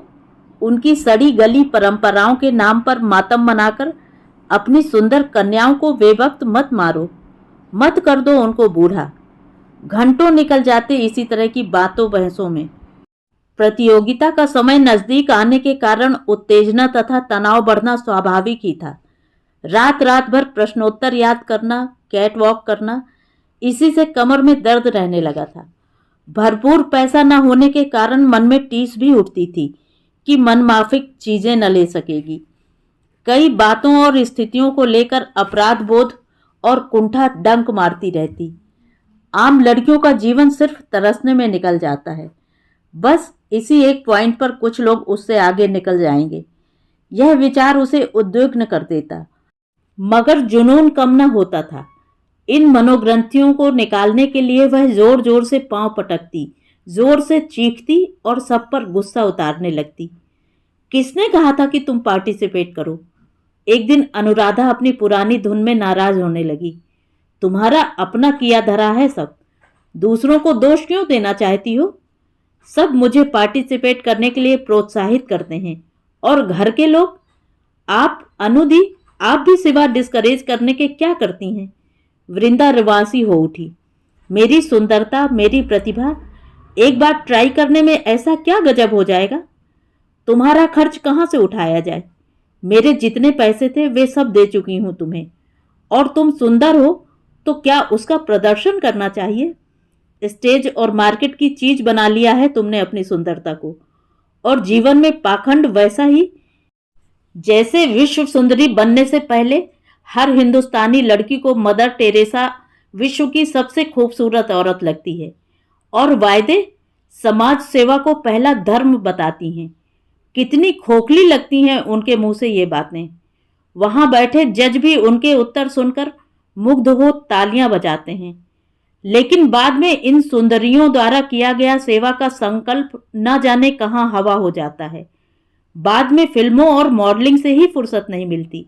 उनकी सड़ी गली परंपराओं के नाम पर मातम मनाकर अपनी सुंदर कन्याओं को बेवक्त मत मारो, मत कर दो उनको बूढ़ा। घंटों निकल जाते इसी तरह की बातों बहसों में। प्रतियोगिता का समय नजदीक आने के कारण उत्तेजना तथा तनाव बढ़ना स्वाभाविक ही था। रात रात भर प्रश्नोत्तर याद करना, कैट वॉक करना, इसी से कमर में दर्द रहने लगा था। भरपूर पैसा न होने के कारण मन में टीस भी उठती थी कि मनमाफिक चीजें न ले सकेगी। कई बातों और स्थितियों को लेकर अपराध बोध और कुंठा डंक मारती रहती। आम लड़कियों का जीवन सिर्फ तरसने में निकल जाता है। बस इसी एक पॉइंट पर कुछ लोग उससे आगे निकल जाएंगे, यह विचार उसे उद्विग्न कर देता। मगर जुनून कम न होता था। इन मनोग्रंथियों को निकालने के लिए वह जोर जोर से पांव पटकती, जोर से चीखती और सब पर गुस्सा उतारने लगती। किसने कहा था कि तुम पार्टिसिपेट करो? एक दिन अनुराधा अपनी पुरानी धुन में नाराज होने लगी। तुम्हारा अपना किया धरा है सब, दूसरों को दोष क्यों देना चाहती हो? सब मुझे पार्टिसिपेट करने के लिए प्रोत्साहित करते हैं, और घर के लोग, आप अनुदी, आप भी सिवा डिस्करेज करने के क्या करती हैं? वृंदा रिवांसी हो उठी। मेरी सुंदरता, मेरी प्रतिभा, एक बार ट्राई करने में ऐसा क्या गजब हो जाएगा? तुम्हारा खर्च कहाँ से उठाया जाए? मेरे जितने पैसे थे वे सब दे चुकी हूं तुम्हें, और तुम सुंदर हो तो क्या उसका प्रदर्शन करना चाहिए? स्टेज और मार्केट की चीज बना लिया है तुमने अपनी सुंदरता को, और जीवन में पाखंड वैसा ही जैसे विश्व सुंदरी बनने से पहले हर हिंदुस्तानी लड़की को मदर टेरेसा विश्व की सबसे खूबसूरत औरत लगती है, और वायदे समाज सेवा को पहला धर्म बताती हैं। कितनी खोखली लगती हैं उनके मुंह से ये बातें। वहां बैठे जज भी उनके उत्तर सुनकर मुग्ध हो तालियां बजाते हैं। लेकिन बाद में इन सुंदरियों द्वारा किया गया सेवा का संकल्प न जाने कहां हवा हो जाता है। बाद में फिल्मों और मॉडलिंग से ही फुर्सत नहीं मिलती।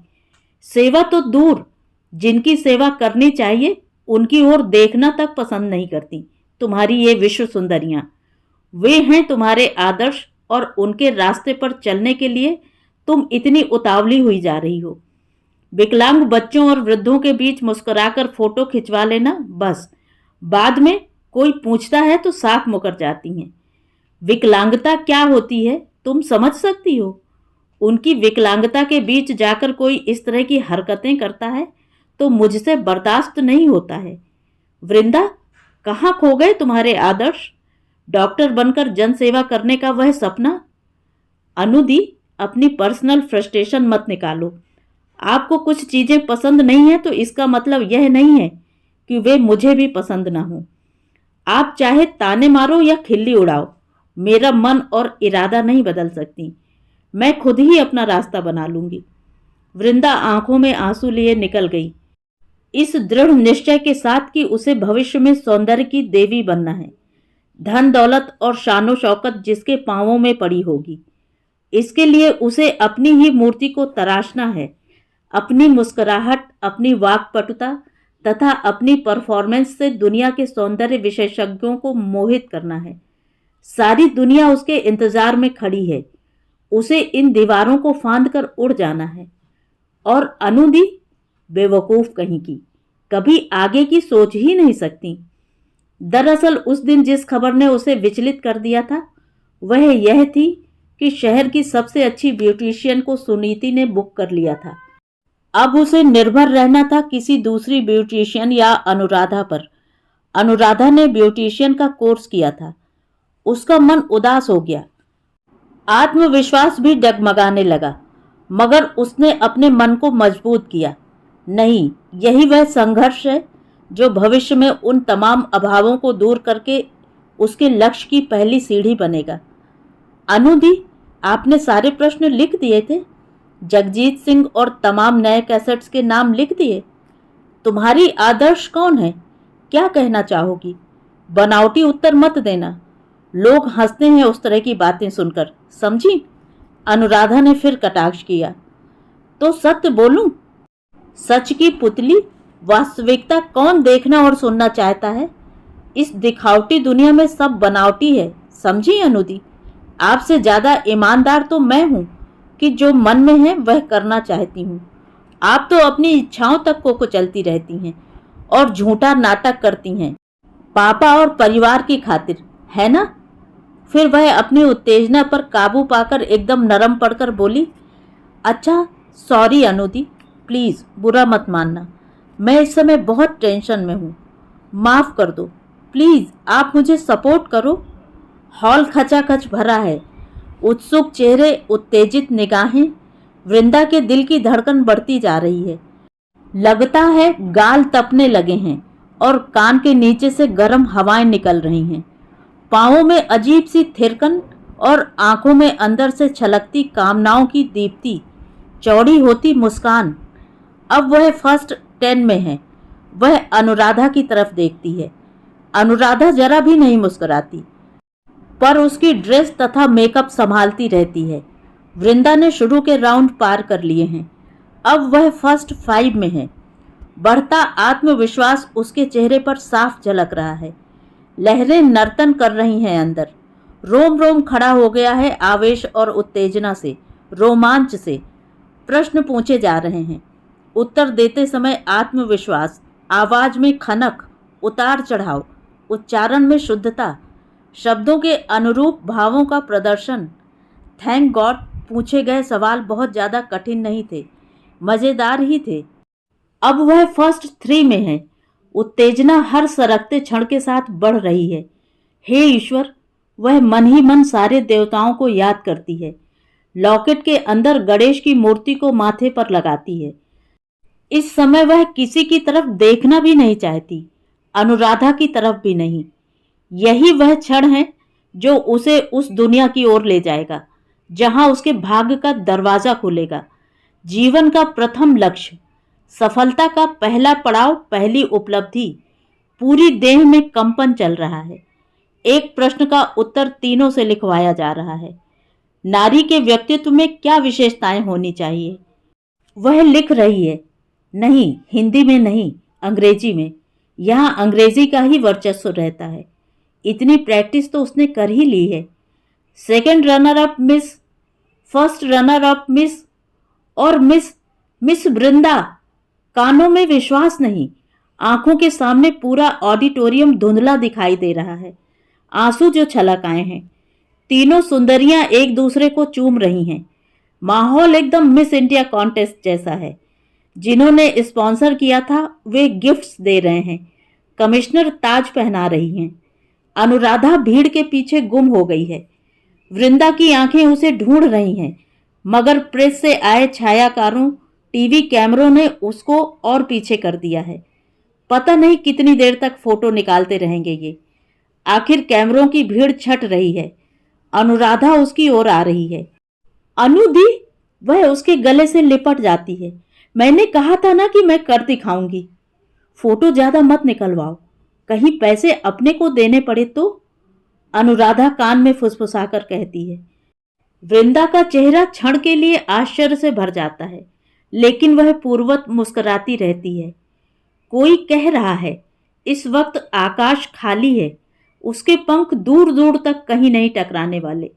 सेवा तो दूर, जिनकी सेवा करनी चाहिए उनकी ओर देखना तक पसंद नहीं करती तुम्हारी ये विश्व सुंदरियां। वे हैं तुम्हारे आदर्श, और उनके रास्ते पर चलने के लिए तुम इतनी उतावली हुई जा रही हो। विकलांग बच्चों और वृद्धों के बीच मुस्कुराकर फोटो खिंचवा लेना बस, बाद में कोई पूछता है तो साफ मुकर जाती हैं। विकलांगता क्या होती है तुम समझ सकती हो? उनकी विकलांगता के बीच जाकर कोई इस तरह की हरकतें करता है तो मुझसे बर्दाश्त नहीं होता है। वृंदा, कहाँ खो गए तुम्हारे आदर्श? डॉक्टर बनकर जन सेवा करने का वह सपना। अनुदी, अपनी पर्सनल फ्रस्ट्रेशन मत निकालो। आपको कुछ चीजें पसंद नहीं है तो इसका मतलब यह नहीं है कि वे मुझे भी पसंद ना हो। आप चाहे ताने मारो या खिल्ली उड़ाओ, मेरा मन और इरादा नहीं बदल सकती। मैं खुद ही अपना रास्ता बना लूंगी। वृंदा आंखों में आंसू लिए निकल गई, इस दृढ़ निश्चय के साथ कि उसे भविष्य में सौंदर्य की देवी बनना है। धन दौलत और शानो शौकत जिसके पांवों में पड़ी होगी, इसके लिए उसे अपनी ही मूर्ति को तराशना है। अपनी मुस्कुराहट, अपनी वाक्पटुता तथा अपनी परफॉर्मेंस से दुनिया के सौंदर्य विशेषज्ञों को मोहित करना है। सारी दुनिया उसके इंतजार में खड़ी है। उसे इन दीवारों को फांद कर उड़ जाना है। और अनुदी, बेवकूफ कहीं की, कभी आगे की सोच ही नहीं सकती। दरअसल उस दिन जिस खबर ने उसे विचलित कर दिया था वह यह थी कि शहर की सबसे अच्छी ब्यूटिशियन को सुनीति ने बुक कर लिया था। अब उसे निर्भर रहना था किसी दूसरी ब्यूटिशियन या अनुराधा पर। अनुराधा ने ब्यूटिशियन का कोर्स किया था। उसका मन उदास हो गया, आत्मविश्वास भी डगमगाने लगा, मगर उसने अपने मन को मजबूत किया। नहीं, यही वह संघर्ष है जो भविष्य में उन तमाम अभावों को दूर करके उसके लक्ष्य की पहली सीढ़ी बनेगा। अनुदी, आपने सारे प्रश्न लिख दिए थे? जगजीत सिंह और तमाम नए कैसेट्स के नाम लिख दिए? तुम्हारी आदर्श कौन है? क्या कहना चाहोगी? बनावटी उत्तर मत देना, लोग हंसते हैं उस तरह की बातें सुनकर, समझी? अनुराधा ने फिर कटाक्ष किया। तो सत्य बोलूं? सच की पुतली, वास्तविकता कौन देखना और सुनना चाहता है? इस दिखावटी दुनिया में सब बनावटी है, समझी अनुदी? आपसे ज्यादा ईमानदार तो मैं हूं कि जो मन में है वह करना चाहती हूं। आप तो अपनी इच्छाओं तक को कुचलती रहती हैं और झूठा नाटक करती हैं, पापा और परिवार की खातिर, है ना? फिर वह अपनी उत्तेजना पर काबू पाकर एकदम नरम पड़कर बोली, अच्छा सॉरी अनुदी, प्लीज बुरा मत मानना, मैं इस समय बहुत टेंशन में हूँ, माफ कर दो प्लीज, आप मुझे सपोर्ट करो। हॉल खचाखच भरा है, उत्सुक चेहरे, उत्तेजित निगाहें। वृंदा के दिल की धड़कन बढ़ती जा रही है। लगता है गाल तपने लगे हैं और कान के नीचे से गर्म हवाएं निकल रही हैं। पांवों में अजीब सी थिरकन और आंखों में अंदर से छलकती कामनाओं की दीप्ति, चौड़ी होती मुस्कान। अब वह फर्स्ट 10 में है। वह अनुराधा की तरफ देखती है। अनुराधा जरा भी नहीं मुस्कुराती, पर उसकी ड्रेस तथा मेकअप संभालती रहती है। वृंदा ने शुरू के राउंड पार कर लिए हैं। अब वह फर्स्ट 5 में है। बढ़ता आत्मविश्वास उसके चेहरे पर साफ झलक रहा है। लहरें नर्तन कर रही हैं अंदर। रोम रोम खड़ा हो गया है आवेश और उत्तेजना से, रोमांच से। प्रश्न पूछे जा रहे हैं, उत्तर देते समय आत्मविश्वास, आवाज में खनक, उतार चढ़ाव, उच्चारण में शुद्धता, शब्दों के अनुरूप भावों का प्रदर्शन। थैंक गॉड पूछे गए सवाल बहुत ज़्यादा कठिन नहीं थे, मज़ेदार ही थे। अब वह फर्स्ट 3 में है। उत्तेजना हर सरकते क्षण के साथ बढ़ रही है। हे ईश्वर, वह मन ही मन सारे देवताओं को याद करती है। लॉकेट के अंदर गणेश की मूर्ति को माथे पर लगाती है। इस समय वह किसी की तरफ देखना भी नहीं चाहती, अनुराधा की तरफ भी नहीं। यही वह क्षण है जो उसे उस दुनिया की ओर ले जाएगा जहां उसके भाग्य का दरवाजा खुलेगा। जीवन का प्रथम लक्ष्य, सफलता का पहला पड़ाव, पहली उपलब्धि। पूरी देह में कंपन चल रहा है। एक प्रश्न का उत्तर तीनों से लिखवाया जा रहा है। नारी के व्यक्तित्व में क्या विशेषताएं होनी चाहिए? वह लिख रही है। नहीं, हिंदी में नहीं, अंग्रेजी में। यहाँ अंग्रेजी का ही वर्चस्व रहता है। इतनी प्रैक्टिस तो उसने कर ही ली है। Second runner up miss, first runner up miss और मिस वृंदा। कानों में विश्वास नहीं, आंखों के सामने पूरा ऑडिटोरियम धुंधला दिखाई दे रहा है। आंसू जो छलक आए हैं। तीनों सुंदरियां एक दूसरे को चूम रही हैं। माहौल एकदम मिस इंडिया कॉन्टेस्ट जैसा है। जिन्होंने स्पॉन्सर किया था वे गिफ्ट्स दे रहे हैं। कमिश्नर ताज पहना रही हैं। अनुराधा भीड़ के पीछे गुम हो गई है। वृंदा की आंखें उसे ढूंढ रही हैं, मगर प्रेस से आए छायाकारों, टीवी कैमरों ने उसको और पीछे कर दिया है। पता नहीं कितनी देर तक फोटो निकालते रहेंगे ये। आखिर कैमरों की भीड़ छट रही है। अनुराधा उसकी ओर आ रही है। अनु दी, वह उसके गले से लिपट जाती है। मैंने कहा था ना कि मैं कर दिखाऊंगी। फोटो ज्यादा मत निकलवाओ, कहीं पैसे अपने को देने पड़े तो। अनुराधा कान में फुसफुसाकर कहती है। वृंदा का चेहरा क्षण के लिए आश्चर्य से भर जाता है, लेकिन वह पूर्ववत मुस्कुराती रहती है। कोई कह रहा है, इस वक्त आकाश खाली है, उसके पंख दूर दूर तक कहीं नहीं टकराने वाले।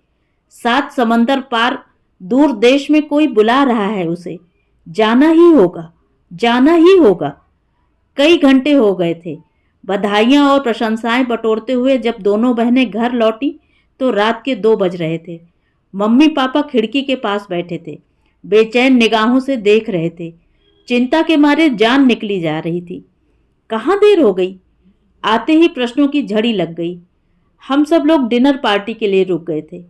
7 समंदर पार दूर देश में कोई बुला रहा है उसे। जाना ही होगा, जाना ही होगा। कई घंटे हो गए थे। बधाइयां और प्रशंसाएं बटोरते हुए जब दोनों बहनें घर लौटी तो रात के 2 बज रहे थे। मम्मी पापा खिड़की के पास बैठे थे, बेचैन निगाहों से देख रहे थे। चिंता के मारे जान निकली जा रही थी। कहाँ देर हो गई? आते ही प्रश्नों की झड़ी लग गई। हम सब लोग डिनर पार्टी के लिए रुक गए थे।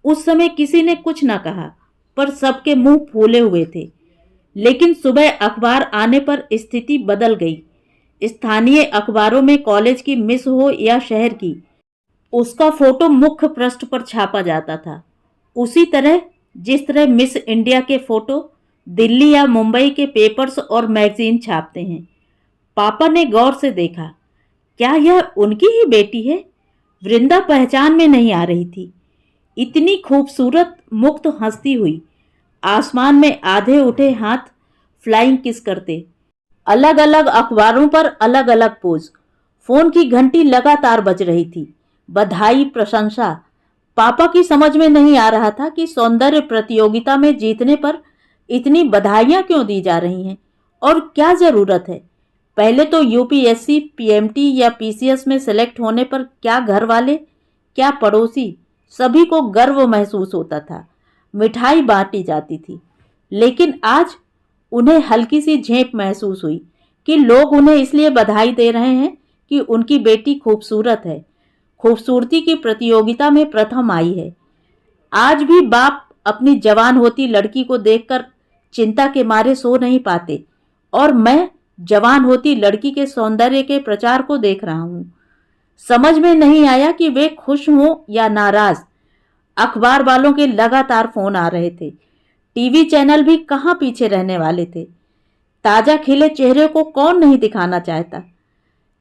उस समय किसी ने कुछ न कहा, पर सबके मुंह फूले हुए थे। लेकिन सुबह अखबार आने पर स्थिति बदल गई। स्थानीय अखबारों में कॉलेज की मिस हो या शहर की, उसका फोटो मुख्य पृष्ठ पर छापा जाता था। उसी तरह जिस तरह मिस इंडिया के फोटो दिल्ली या मुंबई के पेपर्स और मैगजीन छापते हैं। पापा ने गौर से देखा। क्या यह उनकी ही बेटी है? वृंदा पहचान में नहीं आ रही थी। इतनी खूबसूरत मुक्त हंसती हुई, आसमान में आधे उठे हाथ फ्लाइंग किस करते। अलग अलग अखबारों पर अलग अलग पोज। फोन की घंटी लगातार बज रही थी। बधाई, प्रशंसा। पापा की समझ में नहीं आ रहा था कि सौंदर्य प्रतियोगिता में जीतने पर इतनी बधाइयां क्यों दी जा रही हैं और क्या जरूरत है। पहले तो यूपीएससी, पीएमटी या पीसीएस में सिलेक्ट होने पर क्या घर वाले, क्या पड़ोसी, सभी को गर्व महसूस होता था। मिठाई बांटी जाती थी। लेकिन आज उन्हें हल्की सी झेप महसूस हुई कि लोग उन्हें इसलिए बधाई दे रहे हैं कि उनकी बेटी खूबसूरत है, खूबसूरती की प्रतियोगिता में प्रथम आई है। आज भी बाप अपनी जवान होती लड़की को देखकर चिंता के मारे सो नहीं पाते, और मैं जवान होती लड़की के सौंदर्य के प्रचार को देख रहा हूं। समझ में नहीं आया कि वे खुश हों या नाराज। अखबार वालों के लगातार फोन आ रहे थे। टीवी चैनल भी कहां पीछे रहने वाले थे। ताजा खिले चेहरे को कौन नहीं दिखाना चाहता।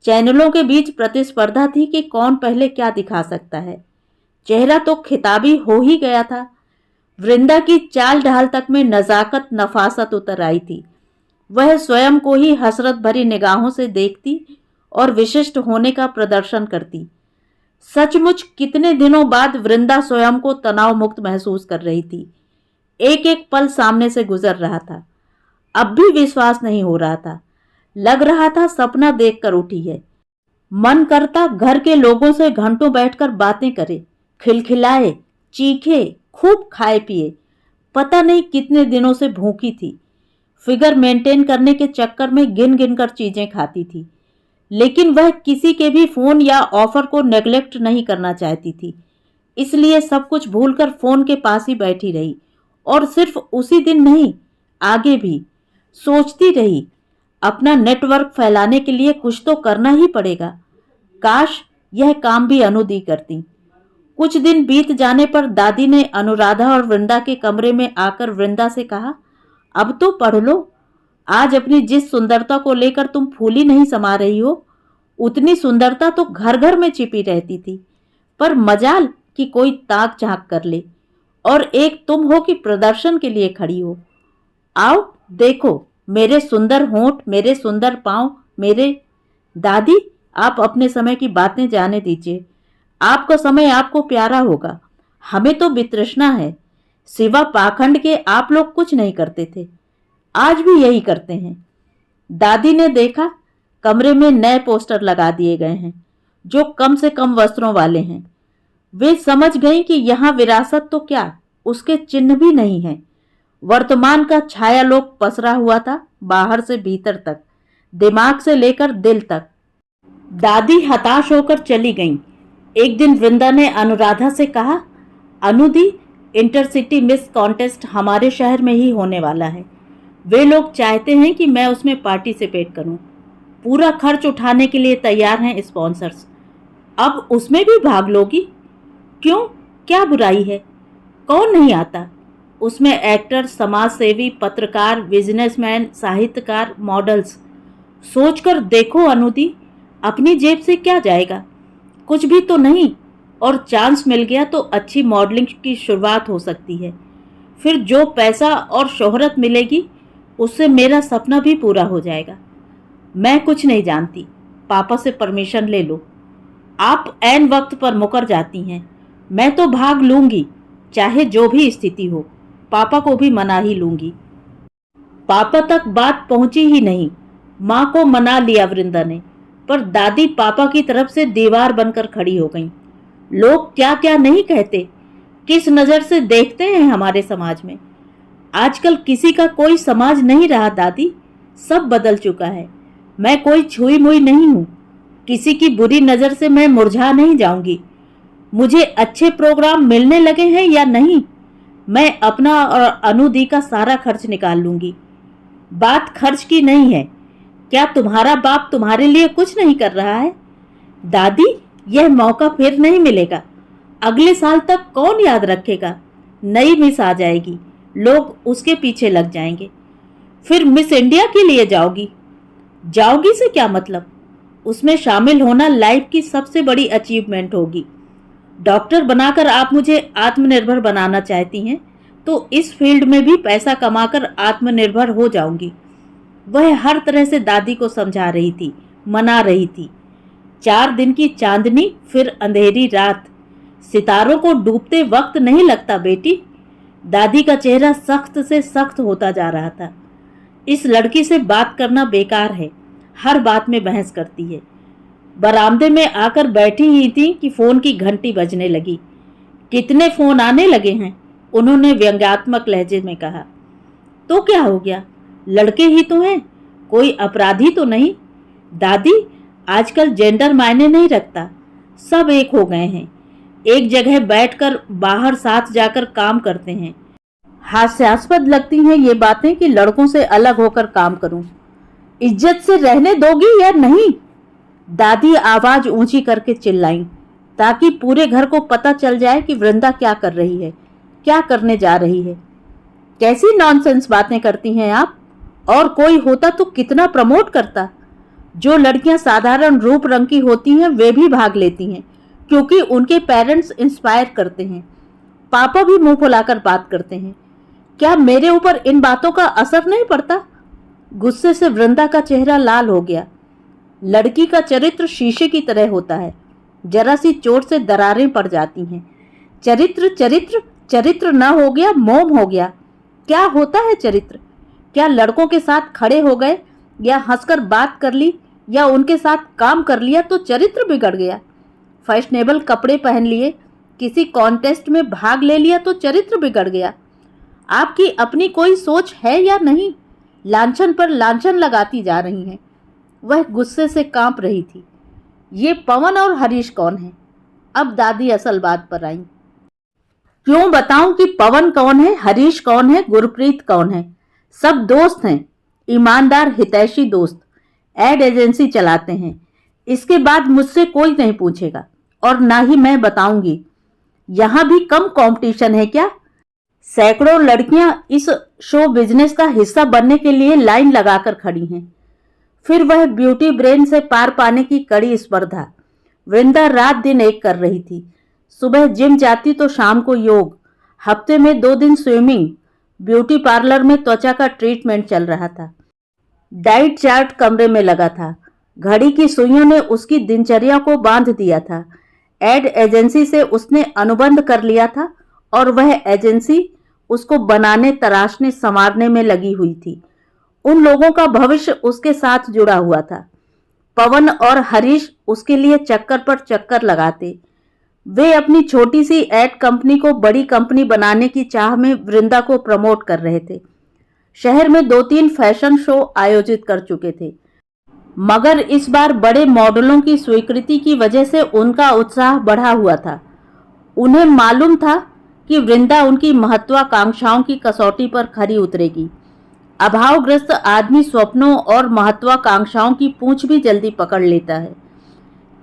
चैनलों के बीच प्रतिस्पर्धा थी कि कौन पहले क्या दिखा सकता है। चेहरा तो खिताबी हो ही गया था। वृंदा की चाल ढाल तक में नजाकत, नफासत उतर आई थी। वह स्वयं को ही हसरत भरी निगाहों से देखती और विशिष्ट होने का प्रदर्शन करती। सचमुच कितने दिनों बाद वृंदा स्वयं को तनाव मुक्त महसूस कर रही थी। एक एक पल सामने से गुजर रहा था। अब भी विश्वास नहीं हो रहा था। लग रहा था सपना देखकर उठी है। मन करता घर के लोगों से घंटों बैठकर बातें करे, खिलखिलाए, चीखे, खूब खाए पिए। पता नहीं कितने दिनों से भूखी थी। फिगर मेंटेन करने के चक्कर में गिन गिन कर चीजें खाती थी। लेकिन वह किसी के भी फोन या ऑफर को नेग्लेक्ट नहीं करना चाहती थी। इसलिए सब कुछ भूलकर फोन के पास ही बैठी रही। और सिर्फ उसी दिन नहीं, आगे भी सोचती रही, अपना नेटवर्क फैलाने के लिए कुछ तो करना ही पड़ेगा। काश यह काम भी अनुदी करती। कुछ दिन बीत जाने पर दादी ने अनुराधा और वृंदा के कमरे में आकर वृंदा से कहा, अब तो पढ़ लो। आज अपनी जिस सुंदरता को लेकर तुम फूली नहीं समा रही हो, उतनी सुंदरता तो घर घर में छिपी रहती थी। पर मजाल कि कोई ताक झांक कर ले, और एक तुम हो कि प्रदर्शन के लिए खड़ी हो। आओ देखो मेरे सुंदर होंठ, मेरे सुंदर पांव, मेरे। दादी, आप अपने समय की बातें जाने दीजिए। आपका समय आपको प्यारा होगा। हमें तो वितृष्णा है। सिवा पाखंड के आप लोग कुछ नहीं करते थे, आज भी यही करते हैं। दादी ने देखा, कमरे में नए पोस्टर लगा दिए गए हैं जो कम से कम वस्त्रों वाले हैं। वे समझ गईं कि यहाँ विरासत तो क्या, उसके चिन्ह भी नहीं है। वर्तमान का छायालोक पसरा हुआ था, बाहर से भीतर तक, दिमाग से लेकर दिल तक। दादी हताश होकर चली गईं। एक दिन वृंदा ने अनुराधा से कहा, अनुदी, इंटरसिटी मिस कॉन्टेस्ट हमारे शहर में ही होने वाला है। वे लोग चाहते हैं कि मैं उसमें पार्टिसिपेट करूं। पूरा खर्च उठाने के लिए तैयार हैं स्पॉन्सर्स। अब उसमें भी भाग लोगी? क्यों, क्या बुराई है? कौन नहीं आता? उसमें एक्टर, समाज सेवी, पत्रकार, बिजनेसमैन, साहित्यकार, मॉडल्स। सोचकर देखो अनुदी, अपनी जेब से क्या जाएगा? कुछ भी तो नहीं। और चांस मिल गया तो अच्छी मॉडलिंग की शुरुआत हो सकती है। फिर जो पैसा और शोहरत मिलेगी उससे मेरा सपना भी पूरा हो जाएगा। मैं कुछ नहीं जानती, पापा से परमिशन ले लो। आप ऐन वक्त पर मुकर जाती हैं। मैं तो भाग लूंगी, चाहे जो भी स्थिति हो। पापा को भी मना ही लूंगी। पापा तक बात पहुंची ही नहीं। माँ को मना लिया वृंदा ने, पर दादी पापा की तरफ से दीवार बनकर खड़ी हो गईं। लोग क्या क्या नहीं कहते, किस नज़र से देखते हैं हमारे समाज में। आजकल किसी का कोई समाज नहीं रहा दादी, सब बदल चुका है। मैं कोई छुई मुई नहीं हूँ। किसी की बुरी नज़र से मैं मुरझा नहीं जाऊंगी। मुझे अच्छे प्रोग्राम मिलने लगे हैं या नहीं, मैं अपना और अनुदी का सारा खर्च निकाल लूंगी। बात खर्च की नहीं है। क्या तुम्हारा बाप तुम्हारे लिए कुछ नहीं कर रहा है? दादी, यह मौका फिर नहीं मिलेगा। अगले साल तक कौन याद रखेगा? नई मिस आ जाएगी, लोग उसके पीछे लग जाएंगे। फिर मिस इंडिया के लिए जाओगी? जाओगी से क्या मतलब? उसमें शामिल होना लाइफ की सबसे बड़ी अचीवमेंट होगी। डॉक्टर बनाकर आप मुझे आत्मनिर्भर बनाना चाहती हैं, तो इस फील्ड में भी पैसा कमाकर आत्मनिर्भर हो जाऊंगी। वह हर तरह से दादी को समझा रही थी, मना रही थी। 4 दिन की चांदनी, फिर अंधेरी रात। सितारों को डूबते वक्त नहीं लगता बेटी। दादी का चेहरा सख्त से सख्त होता जा रहा था। इस लड़की से बात करना बेकार है, हर बात में बहस करती है। बरामदे में आकर बैठी ही थी कि फोन की घंटी बजने लगी। कितने फोन आने लगे हैं, उन्होंने व्यंग्यात्मक लहजे में कहा। तो क्या हो गया, लड़के ही तो हैं, कोई अपराधी तो नहीं। दादी, आजकल जेंडर मायने नहीं रखता, सब एक हो गए हैं। एक जगह बैठकर बाहर साथ जाकर काम करते हैं। हास्यास्पद लगती हैं ये बातें कि लड़कों से अलग होकर काम करूं। इज्जत से रहने दोगी या नहीं? दादी आवाज ऊंची करके चिल्लाईं, ताकि पूरे घर को पता चल जाए कि वृंदा क्या कर रही है, क्या करने जा रही है। कैसी नॉनसेंस बातें करती हैं आप? और कोई होता तो कितना प्रमोट करता। जो लड़कियां साधारण रूप रंग की होती हैं वे भी भाग लेती हैं, क्योंकि उनके पेरेंट्स इंस्पायर करते हैं। पापा भी मुंह फुलाकर बात करते हैं। क्या मेरे ऊपर इन बातों का असर नहीं पड़ता? गुस्से से वृंदा का चेहरा लाल हो गया। लड़की का चरित्र शीशे की तरह होता है, जरा सी चोट से दरारें पड़ जाती हैं। चरित्र चरित्र चरित्र न हो गया, मोम हो गया। क्या होता है चरित्र? क्या लड़कों के साथ खड़े हो गए या हंसकर बात कर ली या उनके साथ काम कर लिया तो चरित्र बिगड़ गया? फैशनेबल कपड़े पहन लिए, किसी कॉन्टेस्ट में भाग ले लिया तो चरित्र बिगड़ गया? आपकी अपनी कोई सोच है या नहीं? लांछन पर लांछन लगाती जा रही हैं। वह गुस्से से कांप रही थी। ये पवन और हरीश कौन है? अब दादी असल बात पर आई। क्यों बताऊं कि पवन कौन है, हरीश कौन है, गुरप्रीत कौन है? सब दोस्त हैं, ईमानदार हितैषी दोस्त। एड एजेंसी चलाते हैं। इसके बाद मुझसे कोई नहीं पूछेगा और ना ही मैं बताऊंगी। यहां भी कम कंपटीशन है क्या? सैकड़ों लड़कियां इस शो बिजनेस का हिस्सा बनने के लिए लाइन लगाकर खड़ी हैं। फिर वह ब्यूटी ब्रेन से पार पाने की कड़ी स्पर्धा। वृंदा रात दिन एक कर रही थी। सुबह जिम जाती तो शाम को योग, हफ्ते में 2 दिन स्विमिंग। ब्यूटी पार्लर में त्वचा का ट्रीटमेंट चल रहा था। डाइट चार्ट कमरे में लगा था। घड़ी की सुइयों ने उसकी दिनचर्या को बांध दिया था। एड एजेंसी से उसने अनुबंध कर लिया था और वह एजेंसी उसको बनाने, तराशने, संवारने में लगी हुई थी। उन लोगों का भविष्य उसके साथ जुड़ा हुआ था। पवन और हरीश उसके लिए चक्कर पर चक्कर लगाते। वे अपनी छोटी सी एड कंपनी को बड़ी कंपनी बनाने की चाह में वृंदा को प्रमोट कर रहे थे। शहर में 2-3 फैशन शो आयोजित कर चुके थे। मगर इस बार बड़े मॉडलों की स्वीकृति की वजह से उनका उत्साह बढ़ा हुआ था। उन्हें मालूम था कि वृंदा उनकी महत्वाकांक्षाओं की कसौटी पर खरी उतरेगी। अभावग्रस्त आदमी स्वप्नों और महत्वाकांक्षाओं की पूंछ भी जल्दी पकड़ लेता है।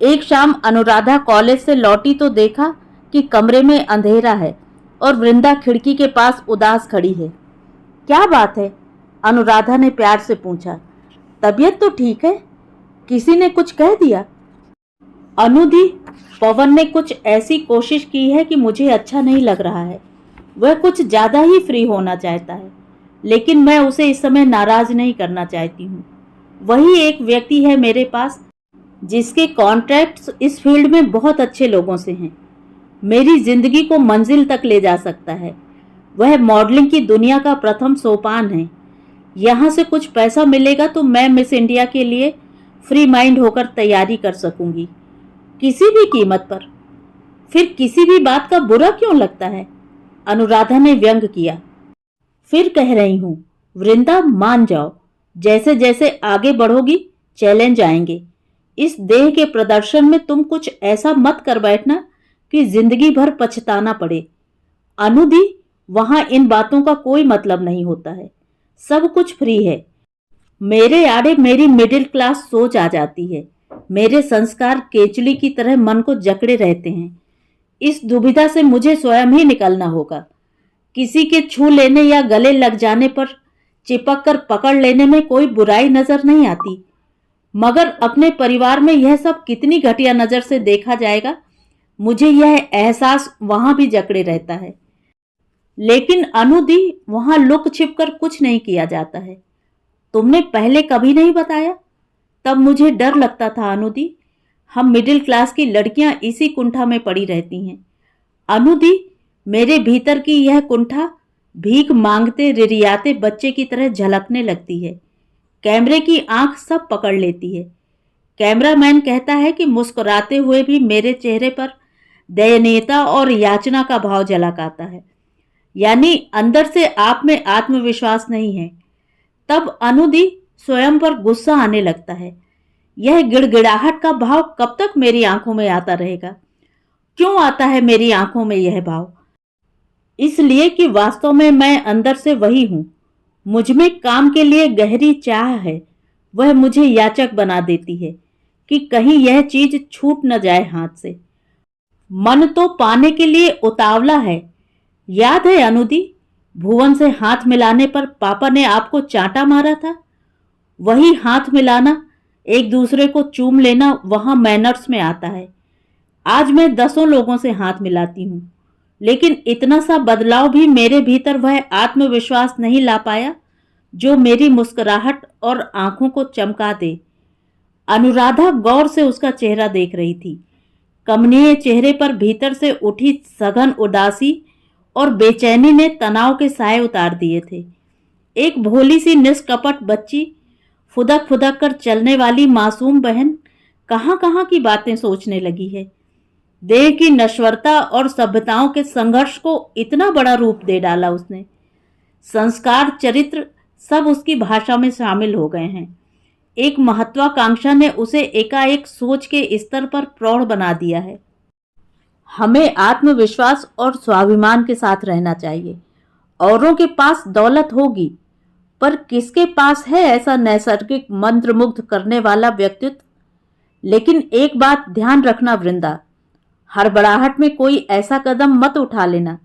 एक शाम अनुराधा कॉलेज से लौटी तो देखा कि कमरे में अंधेरा है और वृंदा खिड़की के पास उदास खड़ी है। क्या बात है? अनुराधा ने प्यार से पूछा। तबीयत तो ठीक है? किसी ने कुछ कह दिया? अनुदी, पवन ने कुछ ऐसी कोशिश की है कि मुझे अच्छा नहीं लग रहा है। वह कुछ ज्यादा ही फ्री होना चाहता है, लेकिन मैं उसे इस समय नाराज नहीं करना चाहती हूँ। वही एक व्यक्ति है मेरे पास जिसके कॉन्ट्रैक्ट्स इस फील्ड में बहुत अच्छे लोगों से हैं। मेरी जिंदगी को मंजिल तक ले जा सकता है। वह मॉडलिंग की दुनिया का प्रथम सोपान है। यहाँ से कुछ पैसा मिलेगा तो मैं मिस इंडिया के लिए फ्री माइंड होकर तैयारी कर सकूंगी, किसी भी कीमत पर। फिर किसी भी बात का बुरा क्यों लगता है? अनुराधा ने व्यंग किया। फिर कह रही हूं, वृंदा मान जाओ। जैसे जैसे आगे बढ़ोगी चैलेंज आएंगे। इस देह के प्रदर्शन में तुम कुछ ऐसा मत कर बैठना कि जिंदगी भर पछताना पड़े। अनुदी, वहां इन बातों का कोई मतलब नहीं होता है। सब कुछ फ्री है। मेरे आड़े मेरी मिडिल क्लास सोच आ जाती है। मेरे संस्कार केचुली की तरह मन को जकड़े रहते हैं। इस दुविधा से मुझे स्वयं ही निकलना होगा। किसी के छू लेने या गले लग जाने पर चिपक कर पकड़ लेने में कोई बुराई नजर नहीं आती, मगर अपने परिवार में यह सब कितनी घटिया नजर से देखा जाएगा, मुझे यह एहसास वहां भी जकड़े रहता है। लेकिन अनुदी, वहां लुक छिप कर कुछ नहीं किया जाता है। तुमने पहले कभी नहीं बताया? तब मुझे डर लगता था अनुदी। हम मिडिल क्लास की लड़कियां इसी कुंठा में पड़ी रहती हैं। अनुदी, मेरे भीतर की यह कुंठा भीख मांगते रिरियाते बच्चे की तरह झलकने लगती है। कैमरे की आंख सब पकड़ लेती है। कैमरामैन कहता है कि मुस्कुराते हुए भी मेरे चेहरे पर दयनीयता और याचना का भाव झलक आता है, यानी अंदर से आप में आत्मविश्वास नहीं है। तब अनुदी, स्वयं पर गुस्सा आने लगता है। यह गिड़गिड़ाहट का भाव कब तक मेरी आंखों में आता रहेगा? क्यों आता है मेरी आंखों में यह भाव? इसलिए कि वास्तव में मैं अंदर से वही हूं। मुझमें काम के लिए गहरी चाह है। वह मुझे याचक बना देती है कि कहीं यह चीज छूट न जाए हाथ से। मन तो पाने के लिए उतावला है। याद है अनुदी, भुवन से हाथ मिलाने पर पापा ने आपको चांटा मारा था। वही हाथ मिलाना, एक दूसरे को चूम लेना वहां मैनर्स में आता है। आज मैं दसों लोगों से हाथ मिलाती हूं, लेकिन इतना सा बदलाव भी मेरे भीतर वह आत्मविश्वास नहीं ला पाया जो मेरी मुस्कुराहट और आंखों को चमका दे। अनुराधा गौर से उसका चेहरा देख रही थी। कमनीय चेहरे पर भीतर से उठी सघन उदासी और बेचैनी ने तनाव के साए उतार दिए थे। एक भोली सी निष्कपट बच्ची, फुदक फुदक कर चलने वाली मासूम बहन कहां कहां की बातें सोचने लगी है। देह की नश्वरता और सभ्यताओं के संघर्ष को इतना बड़ा रूप दे डाला उसने। संस्कार, चरित्र सब उसकी भाषा में शामिल हो गए हैं। एक महत्वाकांक्षा ने उसे एकाएक सोच के स्तर पर प्रौढ़ बना दिया है। हमें आत्मविश्वास और स्वाभिमान के साथ रहना चाहिए। औरों के पास दौलत होगी, पर किसके पास है ऐसा नैसर्गिक मंत्रमुग्ध करने वाला व्यक्तित्व? लेकिन एक बात ध्यान रखना वृंदा, हड़बड़ाहट में कोई ऐसा कदम मत उठा लेना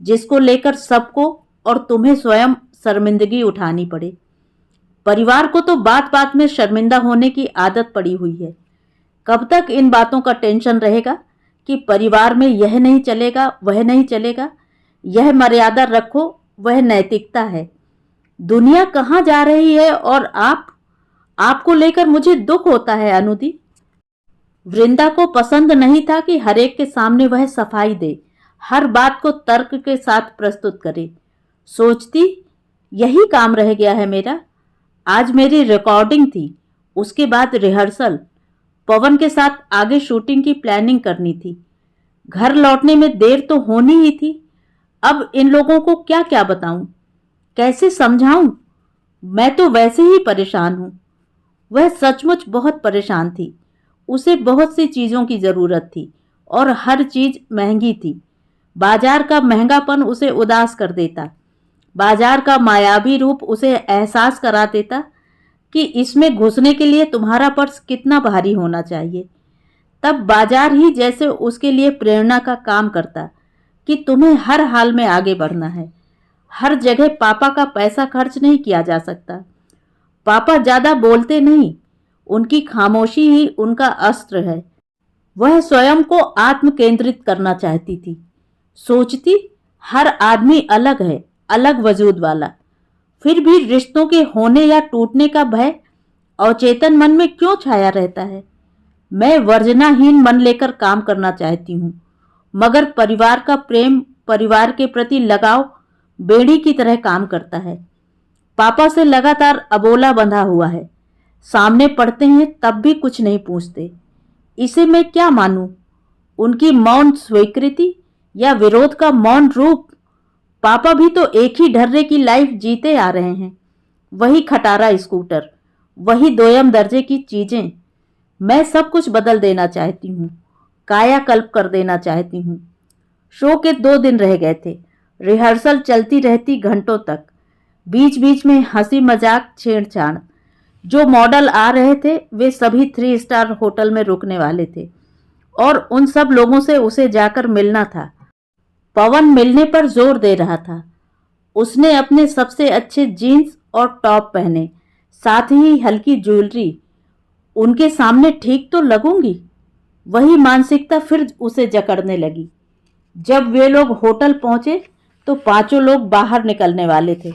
जिसको लेकर सबको और तुम्हें स्वयं शर्मिंदगी उठानी पड़े। परिवार को तो बात बात में शर्मिंदा होने की आदत पड़ी हुई है। कब तक इन बातों का टेंशन रहेगा कि परिवार में यह नहीं चलेगा, वह नहीं चलेगा, यह मर्यादा रखो, वह नैतिकता है। दुनिया कहाँ जा रही है और आपको लेकर मुझे दुख होता है अनुदी। वृंदा को पसंद नहीं था कि हरेक के सामने वह सफाई दे, हर बात को तर्क के साथ प्रस्तुत करे। सोचती, यही काम रह गया है मेरा। आज मेरी रिकॉर्डिंग थी, उसके बाद रिहर्सल, पवन के साथ आगे शूटिंग की प्लानिंग करनी थी। घर लौटने में देर तो होनी ही थी। अब इन लोगों को क्या क्या बताऊं, कैसे समझाऊं? मैं तो वैसे ही परेशान हूं। वह सचमुच बहुत परेशान थी। उसे बहुत सी चीज़ों की ज़रूरत थी और हर चीज़ महंगी थी। बाजार का महंगापन उसे उदास कर देता। बाजार का मायावी रूप उसे एहसास करा देता कि इसमें घुसने के लिए तुम्हारा पर्स कितना भारी होना चाहिए। तब बाजार ही जैसे उसके लिए प्रेरणा का काम करता कि तुम्हें हर हाल में आगे बढ़ना है। हर जगह पापा का पैसा खर्च नहीं किया जा सकता। पापा ज्यादा बोलते नहीं, उनकी खामोशी ही उनका अस्त्र है। वह स्वयं को आत्म केंद्रित करना चाहती थी। सोचती हर आदमी अलग है, अलग वजूद वाला। फिर भी रिश्तों के होने या टूटने का भय अवचेतन मन में क्यों छाया रहता है। मैं वर्जनाहीन मन लेकर काम करना चाहती हूँ, मगर परिवार का प्रेम, परिवार के प्रति लगाव बेड़ी की तरह काम करता है। पापा से लगातार अबोला बंधा हुआ है। सामने पढ़ते हैं तब भी कुछ नहीं पूछते। इसे मैं क्या मानूं? उनकी मौन स्वीकृति या विरोध का मौन रूप? पापा भी तो एक ही ढर्रे की लाइफ जीते आ रहे हैं। वही खटारा स्कूटर, वही दोयम दर्जे की चीजें। मैं सब कुछ बदल देना चाहती हूँ, कायाकल्प कर देना चाहती हूँ। शो के 2 दिन रह गए थे। रिहर्सल चलती रहती घंटों तक। बीच बीच में हंसी मजाक, छेड़छाड़। जो मॉडल आ रहे थे वे सभी 3 स्टार होटल में रुकने वाले थे और उन सब लोगों से उसे जाकर मिलना था। पवन मिलने पर जोर दे रहा था। उसने अपने सबसे अच्छे जीन्स और टॉप पहने, साथ ही हल्की ज्वेलरी। उनके सामने ठीक तो लगूंगी? वही मानसिकता फिर उसे जकड़ने लगी। जब वे लोग होटल पहुंचे तो 5 लोग बाहर निकलने वाले थे।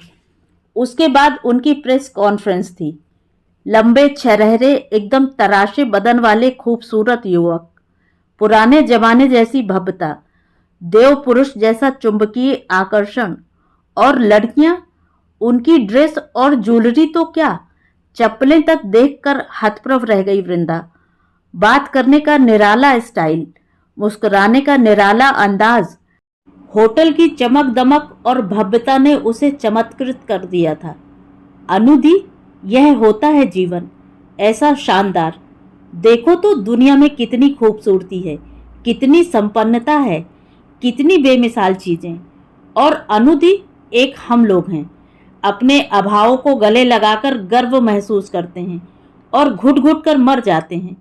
उसके बाद उनकी प्रेस कॉन्फ्रेंस थी। लंबे, छरहरे, एकदम तराशे बदन वाले खूबसूरत युवक, पुराने जमाने जैसी भव्यता, देव पुरुष जैसा चुंबकीय आकर्षण, और लड़कियां, उनकी ड्रेस और ज्वेलरी तो क्या, चप्पलें तक देखकर हतप्रभ रह गई वृंदा। बात करने का निराला स्टाइल, मुस्कुराने का निराला अंदाज। होटल की चमक दमक और भव्यता ने उसे चमत्कृत कर दिया था। अनुदी, यह होता है जीवन, ऐसा शानदार। देखो तो दुनिया में कितनी खूबसूरती है, कितनी संपन्नता है, कितनी बेमिसाल चीजें। और अनुदी, एक हम लोग हैं, अपने अभावों को गले लगाकर गर्व महसूस करते हैं और घुट घुट कर मर जाते हैं,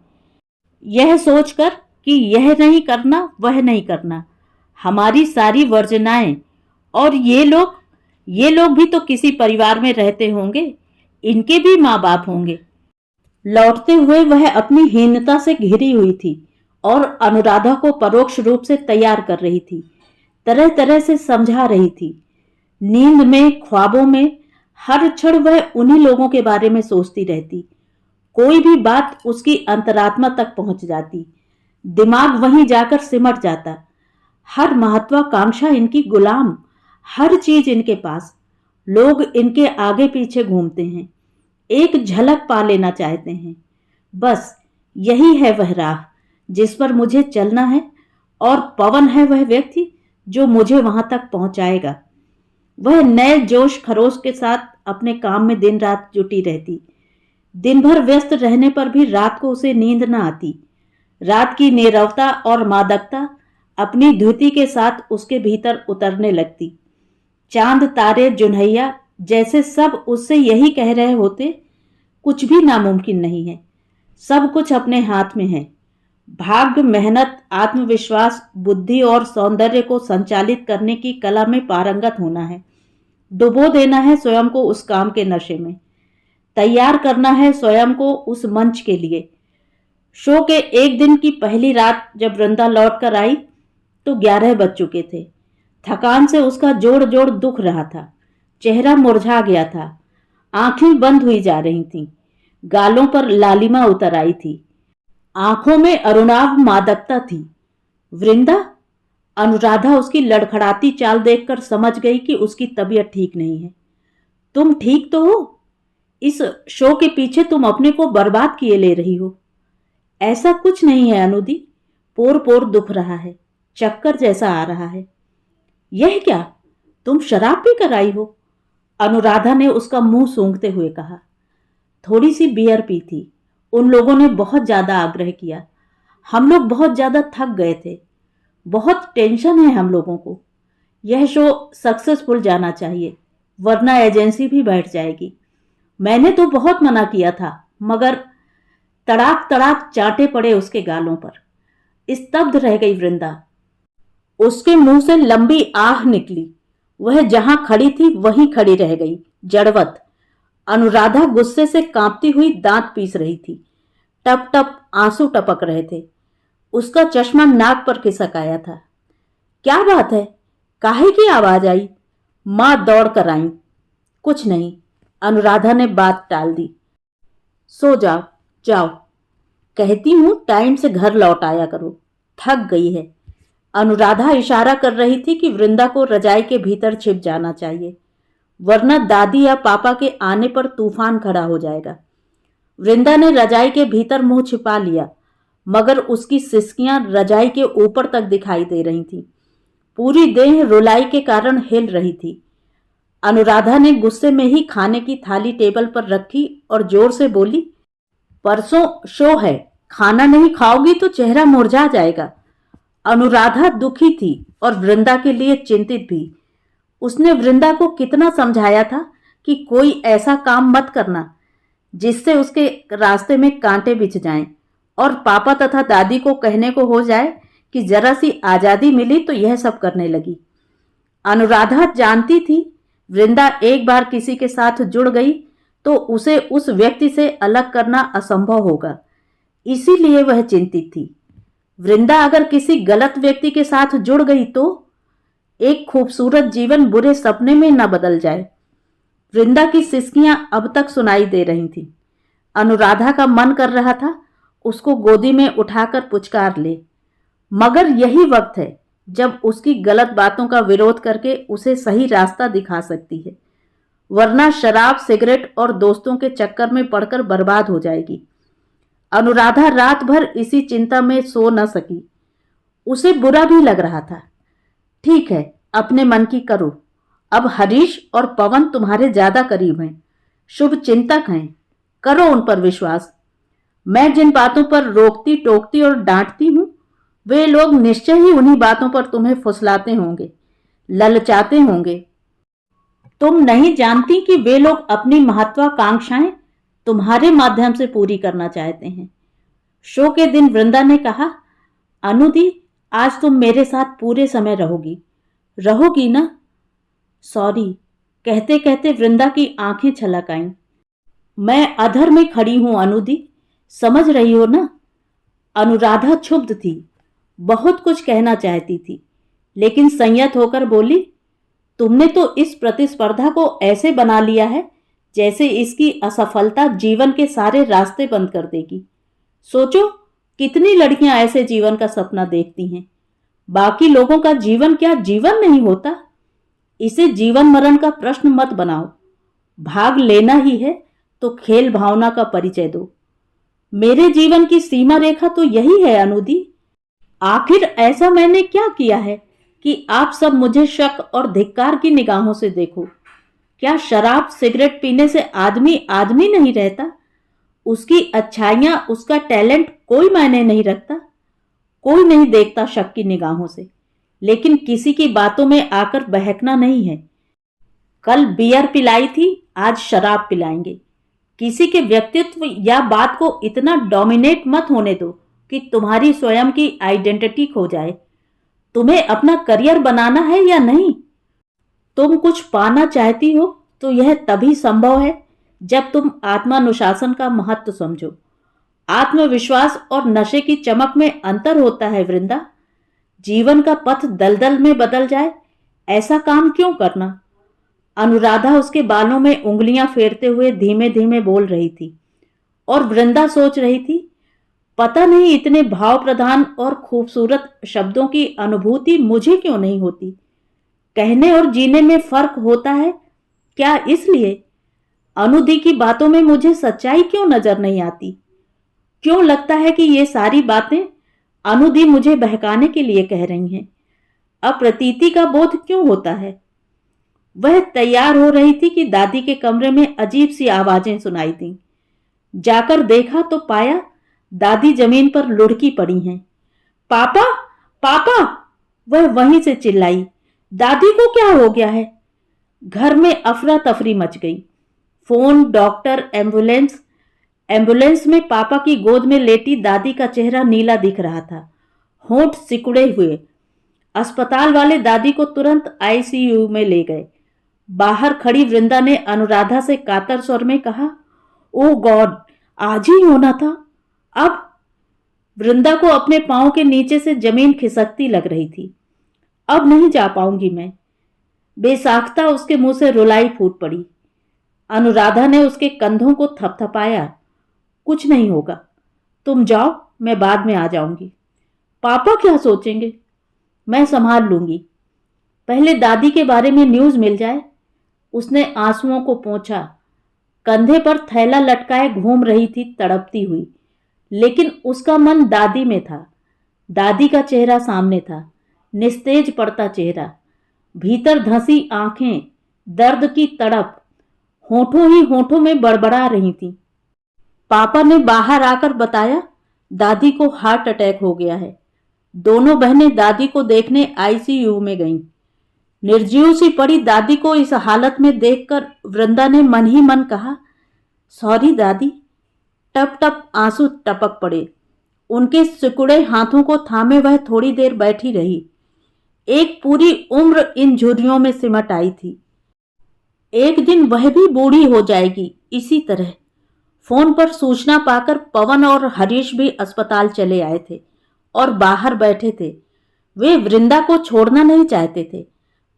यह सोचकर कि यह नहीं करना, वह नहीं करना। हमारी सारी वर्जनाएं। और ये लोग भी तो किसी परिवार में रहते होंगे, इनके भी माँ बाप होंगे। लौटते हुए वह अपनी हीनता से घिरी हुई थी और अनुराधा को परोक्ष रूप से तैयार कर रही थी, तरह तरह से समझा रही थी। नींद में, ख्वाबों में, हर क्षण वह उन्हीं लोगों के बारे में सोचती रहती। कोई भी बात उसकी अंतरात्मा तक पहुंच जाती, दिमाग वहीं जाकर सिमट जाता। हर महत्वाकांक्षा इनकी गुलाम, हर चीज इनके पास। लोग इनके आगे पीछे घूमते हैं, एक झलक पा लेना चाहते हैं। बस यही है वह राह जिस पर मुझे चलना है, और पवन है वह व्यक्ति जो मुझे वहां तक पहुंचाएगा। वह नए जोश खरोश के साथ अपने काम में दिन रात जुटी रहती। दिन भर व्यस्त रहने पर भी रात को उसे नींद न आती। रात की नीरवता और मादकता अपनी धुति के साथ उसके भीतर उतरने लगती। चांद, तारे, जुन्हैया जैसे सब उससे यही कह रहे होते, कुछ भी नामुमकिन नहीं है, सब कुछ अपने हाथ में है। भाग्य, मेहनत, आत्मविश्वास, बुद्धि और सौंदर्य को संचालित करने की कला में पारंगत होना है। डुबो देना है स्वयं को उस काम के नशे में। तैयार करना है स्वयं को उस मंच के लिए। शो के एक दिन की पहली रात जब वृंदा लौट कर आई तो 11 बज चुके थे। थकान से उसका जोड़ जोड़ दुख रहा था। चेहरा मुरझा गया था। आंखें बंद हुई जा रही थीं। गालों पर लालिमा उतर आई थी। आंखों में अरुणाभ मादकता थी। वृंदा? अनुराधा उसकी लड़खड़ाती चाल देखकर समझ गई कि उसकी तबीयत ठीक नहीं है। तुम ठीक तो हो? इस शो के पीछे तुम अपने को बर्बाद किए ले रही हो। ऐसा कुछ नहीं है अनुदी, पोर पोर दुख रहा है, चक्कर जैसा आ रहा है। यह क्या, तुम शराब पी कर आई हो? अनुराधा ने उसका मुंह सूंघते हुए कहा। थोड़ी सी बियर पी थी। उन लोगों ने बहुत ज़्यादा आग्रह किया। हम लोग बहुत ज़्यादा थक गए थे। बहुत टेंशन है हम लोगों को। यह शो सक्सेसफुल जाना चाहिए, वरना एजेंसी भी बैठ जाएगी। मैंने तो बहुत मना किया था, मगर तड़ाक तड़ाक चांटे पड़े उसके गालों पर। स्तब्ध रह गई वृंदा। उसके मुंह से लंबी आह निकली। वह जहां खड़ी थी वहीं खड़ी रह गई, जड़वत। अनुराधा गुस्से से कांपती हुई दांत पीस रही थी। टप टप आंसू टपक रहे थे। उसका चश्मा नाक पर खिसक आया था। क्या बात है? काहे की आवाज आई? मां दौड़ कर आई। कुछ नहीं, अनुराधा ने बात टाल दी। सो जाओ, जाओ। कहती हूं टाइम से घर लौट आया करो। थक गई है। अनुराधा इशारा कर रही थी कि वृंदा को रजाई के भीतर छिप जाना चाहिए, वरना दादी या पापा के आने पर तूफान खड़ा हो जाएगा। वृंदा ने रजाई के भीतर मुंह छिपा लिया, मगर उसकी सिसकियां रजाई के ऊपर तक दिखाई दे रही थीं। पूरी देह रुलाई के कारण हिल रही थी। अनुराधा ने गुस्से में ही खाने की थाली टेबल पर रखी और जोर से बोली, परसों शो है, खाना नहीं खाओगी तो चेहरा मुरझा जाएगा। अनुराधा दुखी थी और वृंदा के लिए चिंतित भी। उसने वृंदा को कितना समझाया था कि कोई ऐसा काम मत करना जिससे उसके रास्ते में कांटे बिछ जाएं, और पापा तथा दादी को कहने को हो जाए कि जरा सी आजादी मिली तो यह सब करने लगी। अनुराधा जानती थी वृंदा एक बार किसी के साथ जुड़ गई तो उसे उस व्यक्ति से अलग करना असंभव होगा, इसीलिए वह चिंतित थी। वृंदा अगर किसी गलत व्यक्ति के साथ जुड़ गई तो एक खूबसूरत जीवन बुरे सपने में न बदल जाए। वृंदा की सिसकियां अब तक सुनाई दे रही थीं। अनुराधा का मन कर रहा था उसको गोदी में उठाकर पुचकार ले, मगर यही वक्त है जब उसकी गलत बातों का विरोध करके उसे सही रास्ता दिखा सकती है, वरना शराब, सिगरेट और दोस्तों के चक्कर में पड़कर बर्बाद हो जाएगी। अनुराधा रात भर इसी चिंता में सो न सकी। उसे बुरा भी लग रहा था। ठीक है, अपने मन की करो। अब हरीश और पवन तुम्हारे ज्यादा करीब हैं, शुभ चिंतक हैं, करो उन पर विश्वास। मैं जिन बातों पर रोकती टोकती और डांटती हूं, वे लोग निश्चय ही उन्हीं बातों पर तुम्हें फुसलाते होंगे, ललचाते होंगे। तुम नहीं जानती कि वे लोग अपनी महत्वाकांक्षाएं तुम्हारे माध्यम से पूरी करना चाहते हैं। शो के दिन वृंदा ने कहा, अनुदी, आज तुम मेरे साथ पूरे समय रहोगी, रहोगी ना? सॉरी, कहते कहते वृंदा की आंखें छलक आईं। मैं अधर में खड़ी हूं अनुदी, समझ रही हो ना? अनुराधा क्षुब्ध थी, बहुत कुछ कहना चाहती थी, लेकिन संयत होकर बोली, तुमने तो इस प्रतिस्पर्धा को ऐसे बना लिया है जैसे इसकी असफलता जीवन के सारे रास्ते बंद कर देगी। सोचो, कितनी लड़कियां ऐसे जीवन का सपना देखती हैं। बाकी लोगों का जीवन क्या जीवन नहीं होता? इसे जीवन मरण का प्रश्न मत बनाओ। भाग लेना ही है तो खेल भावना का परिचय दो। मेरे जीवन की सीमा रेखा तो यही है अनुदी। आखिर ऐसा मैंने क्या किया है कि आप सब मुझे शक और धिक्कार की निगाहों से देखो? क्या शराब सिगरेट पीने से आदमी आदमी नहीं रहता? उसकी अच्छाइयां, उसका टैलेंट कोई मायने नहीं रखता? कोई नहीं देखता शक की निगाहों से, लेकिन किसी की बातों में आकर बहकना नहीं है। कल बियर पिलाई थी, आज शराब पिलाएंगे। किसी के व्यक्तित्व या बात को इतना डोमिनेट मत होने दो कि तुम्हारी स्वयं की आइडेंटिटी खो जाए। तुम्हें अपना करियर बनाना है या नहीं? तुम कुछ पाना चाहती हो तो यह तभी संभव है जब तुम आत्मानुशासन का महत्व समझो। आत्मविश्वास और नशे की चमक में अंतर होता है वृंदा। जीवन का पथ दलदल में बदल जाए, ऐसा काम क्यों करना? अनुराधा उसके बालों में उंगलियां फेरते हुए धीमे धीमे बोल रही थी, और वृंदा सोच रही थी, पता नहीं इतने भाव प्रधान और खूबसूरत शब्दों की अनुभूति मुझे क्यों नहीं होती। कहने और जीने में फर्क होता है क्या? इसलिए अनुदी की बातों में मुझे सच्चाई क्यों नजर नहीं आती? क्यों लगता है कि ये सारी बातें अनुदी मुझे बहकाने के लिए कह रही हैं? अप्रतीति का बोध क्यों होता है? वह तैयार हो रही थी कि दादी के कमरे में अजीब सी आवाजें सुनाई दी। जाकर देखा तो पाया दादी जमीन पर लुढ़की पड़ी हैं। पापा, पापा! वह वहीं से चिल्लाई। दादी को क्या हो गया है? घर में अफरा तफरी मच गई। Phone, doctor, ambulance. एम्बुलेंस में पापा की गोद में लेटी दादी का चेहरा नीला दिख रहा था, होंठ सिकुड़े हुए। अस्पताल वाले दादी को तुरंत आईसीयू में ले गए। बाहर खड़ी वृंदा ने अनुराधा से कातर स्वर में कहा, ओ गॉड, आज ही होना था। अब वृंदा को अपने पांव के नीचे से जमीन खिसकती लग रही थी। अब नहीं जा पाऊंगी मैं। बेसाख्ता उसके मुंह से रुलाई फूट पड़ी। अनुराधा ने उसके कंधों को थपथपाया। कुछ नहीं होगा, तुम जाओ, मैं बाद में आ जाऊंगी। पापा क्या सोचेंगे? मैं संभाल लूंगी, पहले दादी के बारे में न्यूज मिल जाए। उसने आंसुओं को पोंछा। कंधे पर थैला लटकाए घूम रही थी तड़पती हुई, लेकिन उसका मन दादी में था। दादी का चेहरा सामने था, निस्तेज पड़ता चेहरा, भीतर धंसी आंखें, दर्द की तड़प होठों ही होठों में बड़बड़ा रही थी। पापा ने बाहर आकर बताया, दादी को हार्ट अटैक हो गया है। दोनों बहनें दादी को देखने आईसीयू में गईं। निर्जीव सी पड़ी दादी को इस हालत में देखकर वृंदा ने मन ही मन कहा, सॉरी दादी। टप टप आंसू टपक पड़े। उनके सिकुड़े हाथों को थामे वह थोड़ी देर बैठी रही। एक पूरी उम्र इन झुर्रियों में सिमट आई थी। एक दिन वह भी बूढ़ी हो जाएगी इसी तरह। फोन पर सूचना पाकर पवन और हरीश भी अस्पताल चले आए थे और बाहर बैठे थे। वे वृंदा को छोड़ना नहीं चाहते थे,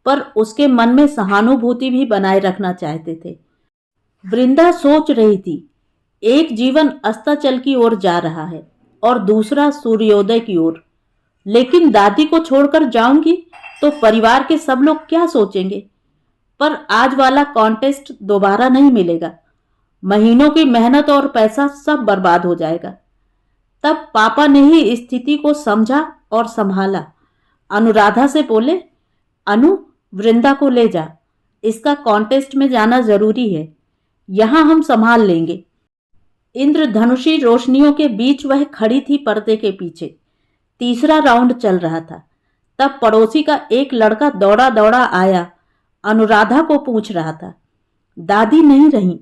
पर उसके मन में सहानुभूति भी बनाए रखना चाहते थे। वृंदा सोच रही थी, एक जीवन अस्ताचल की ओर जा रहा है और दूसरा सूर्योदय की ओर। लेकिन दादी को छोड़कर जाऊंगी तो परिवार के सब लोग क्या सोचेंगे? पर आज वाला कॉन्टेस्ट दोबारा नहीं मिलेगा। महीनों की मेहनत और पैसा सब बर्बाद हो जाएगा। तब पापा ने ही स्थिति को समझा और संभाला। अनुराधा से बोले, अनु, वृंदा को ले जा, इसका कॉन्टेस्ट में जाना जरूरी है, यहां हम संभाल लेंगे। इंद्रधनुषी रोशनियों के बीच वह खड़ी थी पर्दे के पीछे। तीसरा राउंड चल रहा था। तब पड़ोसी का एक लड़का दौड़ा दौड़ा आया, अनुराधा को पूछ रहा था। दादी नहीं रही।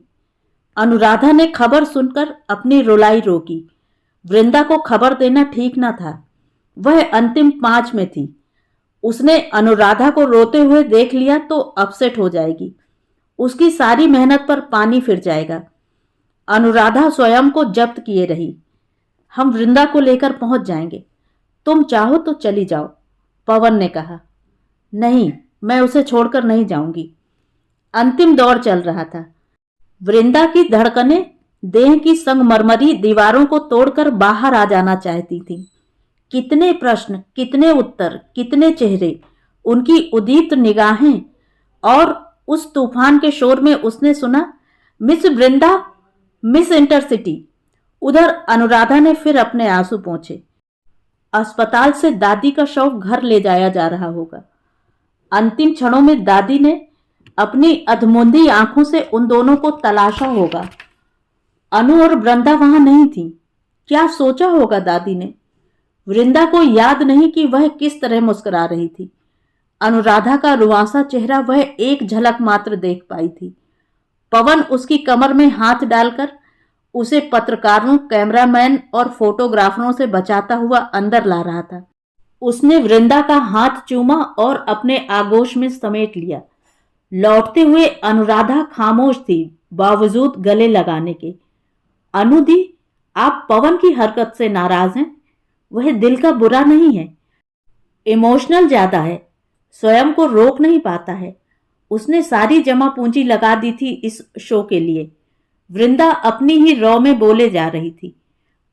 अनुराधा ने खबर सुनकर अपनी रुलाई रोकी। वृंदा को खबर देना ठीक न था। वह अंतिम 5 में थी। उसने अनुराधा को रोते हुए देख लिया तो अपसेट हो जाएगी। उसकी सारी मेहनत पर पानी फिर जाएगा। अनुराधा स्वयं को जब्त किए रही। हम वृंदा को लेकर पहुंच जाएंगे, तुम चाहो तो चली जाओ, पवन ने कहा। नहीं, मैं उसे छोड़कर नहीं जाऊंगी। अंतिम दौर चल रहा था। वृंदा की धड़कनें देह की संगमरमरी दीवारों को तोड़कर बाहर आ जाना चाहती थीं। कितने प्रश्न, कितने उत्तर, कितने चेहरे, उनकी उदीप्त निगाहें। और उस तूफान के शोर में उसने सुना, मिस वृंदा, मिस इंटरसिटी। उधर अनुराधा ने फिर अपने आंसू पोंछे। अस्पताल से दादी का शव घर ले जाया जा रहा होगा। अंतिम क्षणों में दादी ने अपनी अधमुंदी आंखों से उन दोनों को तलाशा होगा। अनु और वृंदा वहां नहीं थी। क्या सोचा होगा दादी ने? वृंदा को याद नहीं कि वह किस तरह मुस्कुरा रही थी। अनुराधा का रुआंसा चेहरा वह एक झलक मात्र देख पाई थी। पवन उसकी कमर में हाथ डालकर उसे पत्रकारों, कैमरामैन और फोटोग्राफरों से बचाता हुआ अंदर ला रहा था। उसने वृंदा का हाथ चूमा और अपने आगोश में समेट लिया। लौटते हुए अनुराधा खामोश थी, बावजूद गले लगाने के। अनु दी, आप पवन की हरकत से नाराज हैं? वह दिल का बुरा नहीं है, इमोशनल ज्यादा है, स्वयं को रोक नहीं पाता है। उसने सारी जमा पूंजी लगा दी थी इस शो के लिए। वृंदा अपनी ही रॉ में बोले जा रही थी।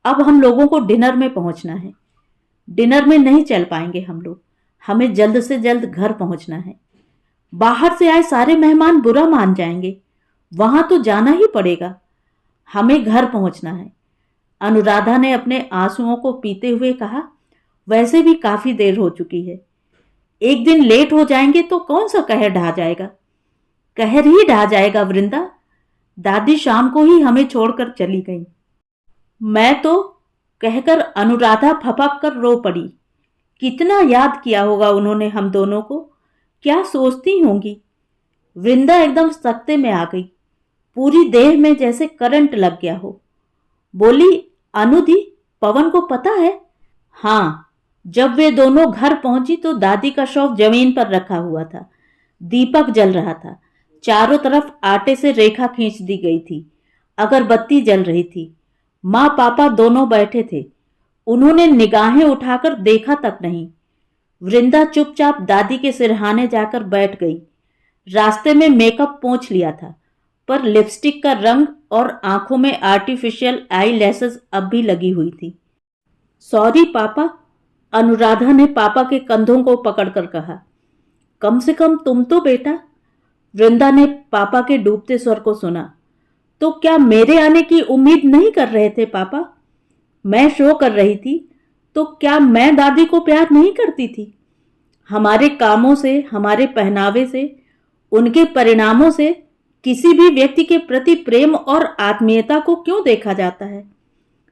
अब हम लोगों को डिनर में पहुंचना है। डिनर में नहीं चल पाएंगे हम लोग, हमें जल्द से जल्द घर पहुंचना है। बाहर से आए सारे मेहमान बुरा मान जाएंगे, वहां तो जाना ही पड़ेगा। हमें घर पहुंचना है। अनुराधा ने अपने आंसुओं को पीते हुए कहा, वैसे भी काफी देर हो चुकी है। एक दिन लेट हो जाएंगे तो कौन सा कहर ढा जाएगा? कहर ही ढा जाएगा वृंदा। दादी शाम को ही हमें छोड़कर चली गई। मैं तो कहकर अनुराधा फपक कर रो पड़ी। कितना याद किया होगा उन्होंने हम दोनों को, क्या सोचती होंगी। वृंदा एकदम सख्ते में आ गई, पूरी देह में जैसे करंट लग गया हो। बोली, अनुदी, पवन को पता है? हाँ। जब वे दोनों घर पहुंची तो दादी का शव जमीन पर रखा हुआ था, दीपक जल रहा था, चारों तरफ आटे से रेखा खींच दी गई थी, अगरबत्ती जल रही थी। माँ पापा दोनों बैठे थे, उन्होंने निगाहें उठाकर देखा तक नहीं। वृंदा चुपचाप दादी के सिरहाने जाकर बैठ गई। रास्ते में मेकअप पोंछ लिया था, पर लिपस्टिक का रंग और आंखों में आर्टिफिशियल आई लैसेस अब भी लगी हुई थी। सॉरी पापा, अनुराधा ने पापा के कंधों को पकड़कर कहा। कम से कम तुम तो बेटा। वृंदा ने पापा के डूबते स्वर को सुना। तो क्या मेरे आने की उम्मीद नहीं कर रहे थे पापा? मैं शो कर रही थी, तो क्या मैं दादी को प्यार नहीं करती थी? हमारे कामों से, हमारे पहनावे से, उनके परिणामों से किसी भी व्यक्ति के प्रति प्रेम और आत्मीयता को क्यों देखा जाता है?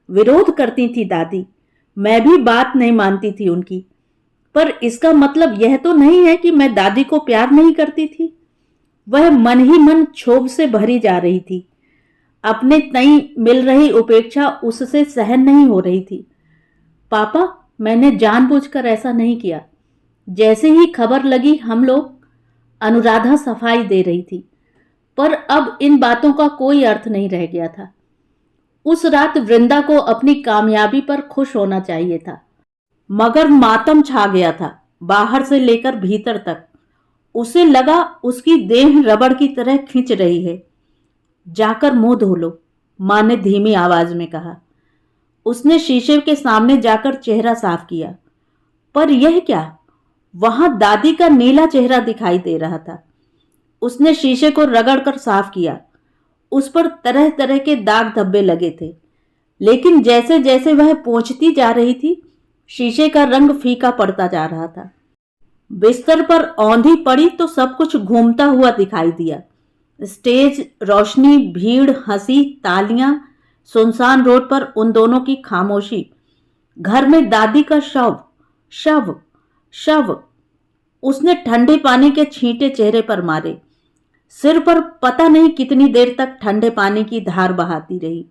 विरोध करती थी दादी, मैं भी बात नहीं मानती थी उनकी, पर इसका मतलब यह तो नहीं है कि मैं दादी को प्यार नहीं करती थी। वह मन ही मन क्षोभ से भरी जा रही थी। अपने तई मिल रही उपेक्षा उससे सहन नहीं हो रही थी। पापा, मैंने जानबूझकर ऐसा नहीं किया। जैसे ही खबर लगी हम लोग, अनुराधा सफाई दे रही थी, पर अब इन बातों का कोई अर्थ नहीं रह गया था। उस रात वृंदा को अपनी कामयाबी पर खुश होना चाहिए था, मगर मातम छा गया था, बाहर से लेकर भीतर तक। उसे लगा उसकी देह रबड़ की तरह खींच रही है। जाकर मुंह धो लो, मां ने धीमी आवाज में कहा। उसने शीशे के सामने जाकर चेहरा साफ किया, पर यह क्या? वहां दादी का नीला चेहरा दिखाई दे रहा था। उसने शीशे को रगड़कर साफ किया। उस पर तरह तरह के दाग धब्बे लगे थे, लेकिन जैसे जैसे वह पोंछती जा रही थी, शीशे का रंग फीका पड़ता जा रहा था। बिस्तर पर औंधी पड़ी तो सब कुछ घूमता हुआ दिखाई दिया। स्टेज, रोशनी, भीड़, हंसी, तालियां, सुनसान रोड पर उन दोनों की खामोशी, घर में दादी का शव, शव, शव। उसने ठंडे पानी के छींटे चेहरे पर मारे। सिर पर पता नहीं कितनी देर तक ठंडे पानी की धार बहाती रही।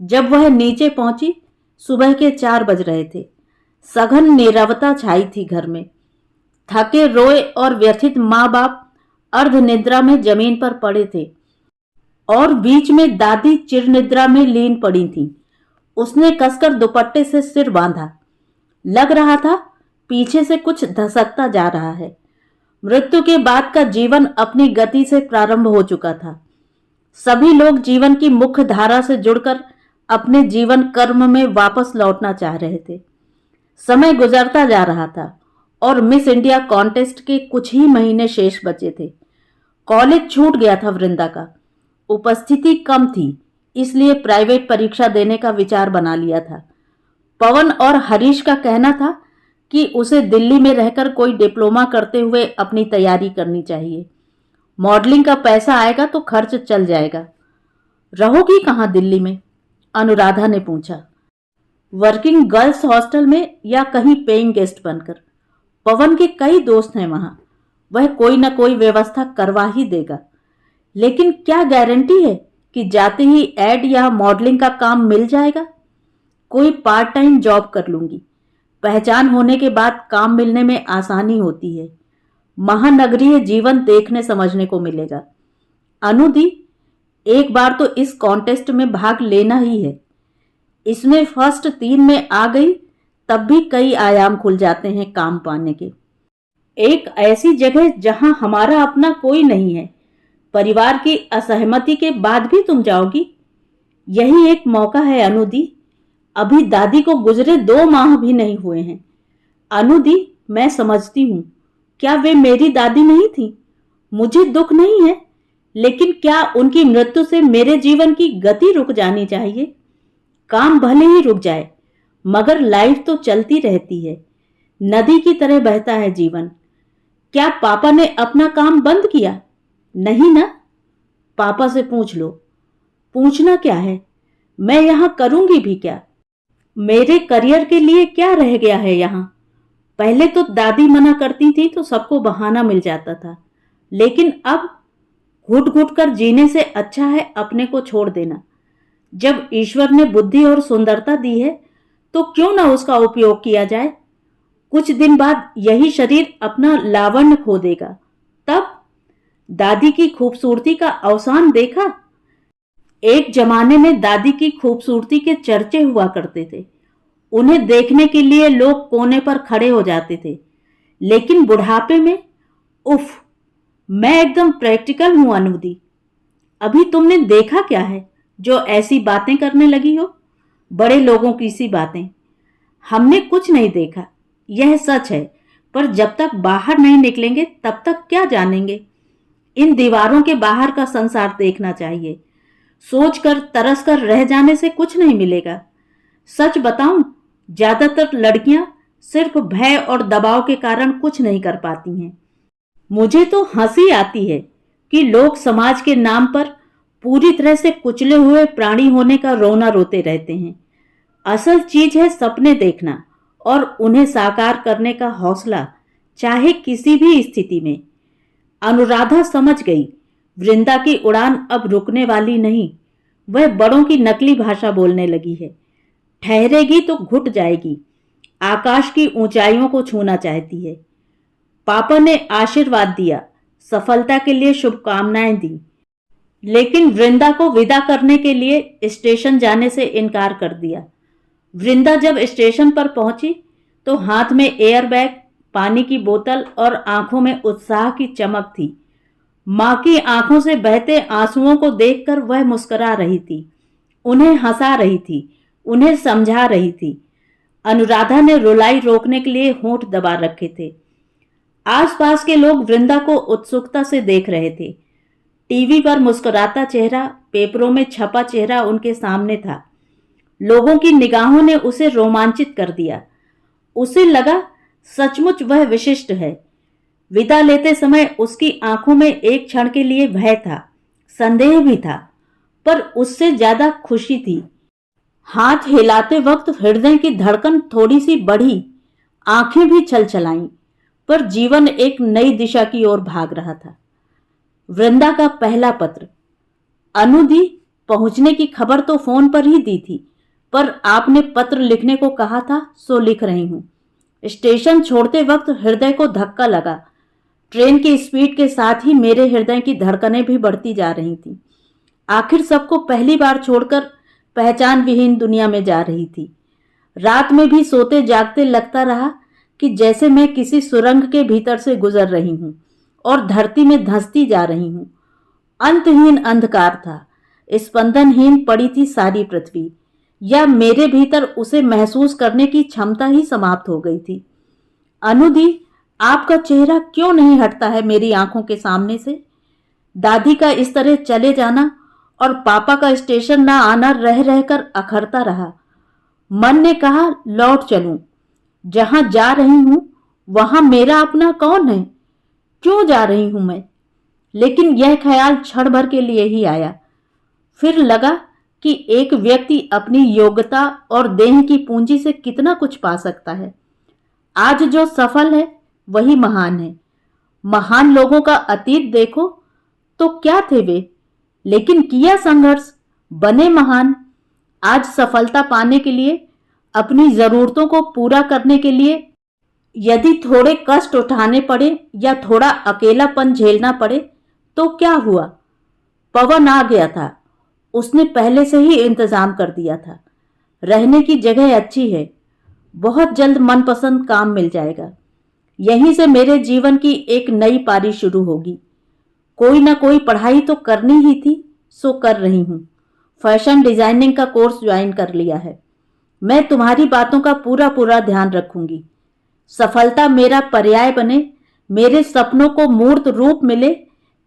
जब वह नीचे पहुंची, सुबह के 4 बज रहे थे। सघन नीरवता छाई थी घर में। थके रोए और व्यथित माँ बाप अर्ध निद्रा में जमीन पर पड़े थे, और बीच में दादी चिर निद्रा में लीन पड़ी थी। उसने कसकर दुपट्टे से सिर बांधा। लग रहा था पीछे से कुछ धसकता जा रहा है। मृत्यु के बाद का जीवन अपनी गति से प्रारंभ हो चुका था। सभी लोग जीवन की मुख्य धारा से जुड़कर अपने जीवन कर्म में वापस लौटना चाह रहे थे। समय गुजरता जा रहा था और मिस इंडिया कॉन्टेस्ट के कुछ ही महीने शेष बचे थे। कॉलेज छूट गया था वृंदा का। उपस्थिति कम थी, इसलिए प्राइवेट परीक्षा देने का विचार बना लिया था। पवन और हरीश का कहना था कि उसे दिल्ली में रहकर कोई डिप्लोमा करते हुए अपनी तैयारी करनी चाहिए। मॉडलिंग का पैसा आएगा तो खर्च चल जाएगा। रहोगी कहाँ दिल्ली में? अनुराधा ने पूछा। वर्किंग गर्ल्स हॉस्टल में या कहीं पेइंग गेस्ट बनकर। पवन के कई दोस्त हैं वहां, वह कोई ना कोई व्यवस्था करवा ही देगा। लेकिन क्या गारंटी है कि जाते ही एड या मॉडलिंग का काम मिल जाएगा? कोई पार्ट टाइम जॉब कर लूंगी। पहचान होने के बाद काम मिलने में आसानी होती है। महानगरीय जीवन देखने समझने को मिलेगा। अनुदी, एक बार तो इस कॉन्टेस्ट में भाग लेना ही है। इसमें फर्स्ट 3 में आ गई तब भी कई आयाम खुल जाते हैं काम पाने के। एक ऐसी जगह जहां हमारा अपना कोई नहीं है, परिवार की असहमति के बाद भी तुम जाओगी। यही एक मौका है अनुदी। अभी दादी को गुजरे 2 माह भी नहीं हुए हैं। अनुदी, मैं समझती हूं, क्या वे मेरी दादी नहीं थी? मुझे दुख नहीं है, लेकिन क्या उनकी मृत्यु से मेरे जीवन की गति रुक जानी चाहिए? काम भले ही रुक जाए, मगर लाइफ तो चलती रहती है। नदी की तरह बहता है जीवन। क्या पापा ने अपना काम बंद किया? नहीं ना? पापा से पूछ लो। पूछना क्या है, मैं यहाँ करूंगी भी क्या? मेरे करियर के लिए क्या रह गया है यहाँ? पहले तो दादी मना करती थी तो सबको बहाना मिल जाता था, लेकिन अब घुट घुट कर जीने से अच्छा है अपने को छोड़ देना। जब ईश्वर ने बुद्धि और सुंदरता दी है तो क्यों ना उसका उपयोग किया जाए। कुछ दिन बाद यही शरीर अपना लावण्य खो देगा। तब दादी की खूबसूरती का अवसान देखा। एक जमाने में दादी की खूबसूरती के चर्चे हुआ करते थे। उन्हें देखने के लिए लोग कोने पर खड़े हो जाते थे। लेकिन बुढ़ापे में उफ, मैं एकदम प्रैक्टिकल हूं अनुदी। अभी तुमने देखा क्या है जो ऐसी बातें करने लगी हो? बड़े लोगों की सी बातें। हमने कुछ नहीं देखा, यह सच है, पर जब तक बाहर नहीं निकलेंगे तब तक क्या जानेंगे। इन दीवारों के बाहर का संसार देखना चाहिए। सोचकर तरस कर रह जाने से कुछ नहीं मिलेगा। सच बताऊं, ज्यादातर लड़कियां सिर्फ भय और दबाव के कारण कुछ नहीं कर पाती हैं। मुझे तो हंसी आती है कि लोग समाज के नाम पर पूरी तरह से कुचले हुए प्राणी होने का रोना रोते रहते हैं। असल चीज है सपने देखना और उन्हें साकार करने का हौसला, चाहे किसी भी स्थिति में। अनुराधा समझ गई, वृंदा की उड़ान अब रुकने वाली नहीं। वह बड़ों की नकली भाषा बोलने लगी है। ठहरेगी तो घुट जाएगी। आकाश की ऊंचाइयों को छूना चाहती है। पापा ने आशीर्वाद दिया, सफलता के लिए शुभकामनाएं दी, लेकिन वृंदा को विदा करने के लिए स्टेशन जाने से इनकार कर दिया। वृंदा जब स्टेशन पर पहुंची तो हाथ में एयरबैग, पानी की बोतल और आंखों में उत्साह की चमक थी। मां की आंखों से बहते आंसुओं को देखकर वह मुस्कुरा रही थी, उन्हें हंसा रही थी, उन्हें समझा रही थी। अनुराधा ने रुलाई रोकने के लिए होंठ दबा रखे थे। आसपास के लोग वृंदा को उत्सुकता से देख रहे थे। टीवी पर मुस्कुराता चेहरा, पेपरों में छपा चेहरा उनके सामने था। लोगों की निगाहों ने उसे रोमांचित कर दिया। उसे लगा सचमुच वह विशिष्ट है। विदा लेते समय उसकी आंखों में एक क्षण के लिए भय था, संदेह भी था, पर उससे ज्यादा खुशी थी। हाथ हिलाते वक्त हृदय की धड़कन थोड़ी सी बढ़ी, आंखें भी छलछलाईं, पर जीवन एक नई दिशा की ओर भाग रहा था। वृंदा का पहला पत्र। अनुदी, पहुंचने की खबर तो फोन पर ही दी थी, पर आपने पत्र लिखने को कहा था सो लिख रही हूं। स्टेशन छोड़ते वक्त हृदय को धक्का लगा। ट्रेन की स्पीड के साथ ही मेरे हृदय की धड़कनें भी बढ़ती जा रही थी। आखिर सबको पहली बार छोड़कर पहचान विहीन दुनिया में जा रही थी। रात में भी सोते जागते लगता रहा कि जैसे मैं किसी सुरंग के भीतर से गुजर रही हूं और धरती में धंसती जा रही हूं। अंतहीन अंधकार था, स्पंदनहीन पड़ी थी सारी पृथ्वी, या मेरे भीतर उसे महसूस करने की क्षमता ही समाप्त हो गई थी। अनुदी, आपका चेहरा क्यों नहीं हटता है मेरी आंखों के सामने से? दादी का इस तरह चले जाना और पापा का स्टेशन ना आना रह रहकर अखरता रहा। मन ने कहा लौट चलूं। जहां जा रही हूं वहां मेरा अपना कौन है? क्यों जा रही हूं मैं? लेकिन यह ख्याल क्षण भर के लिए ही आया। फिर लगा कि एक व्यक्ति अपनी योग्यता और देह की पूंजी से कितना कुछ पा सकता है। आज जो सफल है वही महान है। महान लोगों का अतीत देखो तो क्या थे वे, लेकिन किया संघर्ष, बने महान। आज सफलता पाने के लिए, अपनी जरूरतों को पूरा करने के लिए यदि थोड़े कष्ट उठाने पड़े या थोड़ा अकेलापन झेलना पड़े तो क्या हुआ? पवन आ गया था, उसने पहले से ही इंतजाम कर दिया था। रहने की जगह अच्छी है, बहुत जल्द मनपसंद काम मिल जाएगा। यहीं से मेरे जीवन की एक नई पारी शुरू होगी। कोई ना कोई पढ़ाई तो करनी ही थी, सो कर रही हूं। फैशन डिजाइनिंग का कोर्स ज्वाइन कर लिया है। मैं तुम्हारी बातों का पूरा पूरा ध्यान रखूंगी। सफलता मेरा पर्याय बने, मेरे सपनों को मूर्त रूप मिले,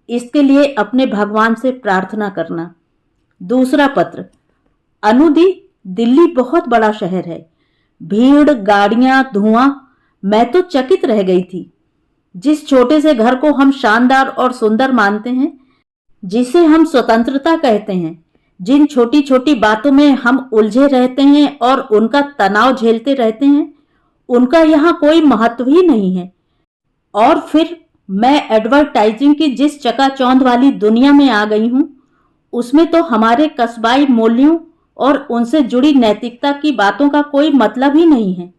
इसके लिए अपने भगवान से प्रार्थना करना। दूसरा पत्र। अनुदी, दिल्ली बहुत बड़ा शहर है। भीड़, गाड़ियां, धुआं, मैं तो चकित रह गई थी। जिस छोटे से घर को हम शानदार और सुंदर मानते हैं, जिसे हम स्वतंत्रता कहते हैं, जिन छोटी छोटी बातों में हम उलझे रहते हैं और उनका तनाव झेलते रहते हैं, उनका यहाँ कोई महत्व ही नहीं है। और फिर मैं एडवर्टाइजिंग की जिस चकाचौंध वाली दुनिया में आ गई हूँ, उसमें तो हमारे कस्बाई मूल्यों और उनसे जुड़ी नैतिकता की बातों का कोई मतलब ही नहीं है।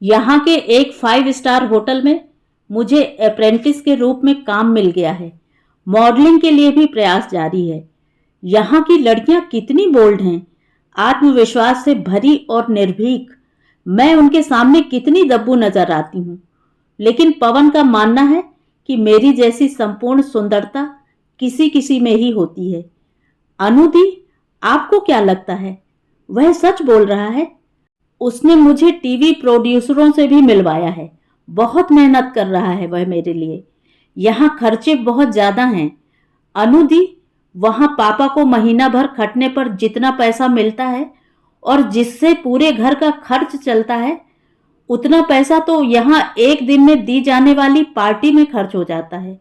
यहाँ के एक 5 स्टार होटल में मुझे अप्रेंटिस के रूप में काम मिल गया है। मॉडलिंग के लिए भी प्रयास जारी है। यहाँ की लड़कियां कितनी बोल्ड हैं, आत्मविश्वास से भरी और निर्भीक। मैं उनके सामने कितनी दब्बू नजर आती हूँ। लेकिन पवन का मानना है कि मेरी जैसी संपूर्ण सुंदरता किसी किसी में ही होती है। अनुदी, आपको क्या लगता है, वह सच बोल रहा है? उसने मुझे टीवी प्रोड्यूसरों से भी मिलवाया है। बहुत मेहनत कर रहा है वह मेरे लिए। यहाँ खर्चे बहुत ज्यादा हैं। अनुदी, वहां पापा को महीना भर खटने पर जितना पैसा मिलता है और जिससे पूरे घर का खर्च चलता है, उतना पैसा तो यहाँ एक दिन में दी जाने वाली पार्टी में खर्च हो जाता है।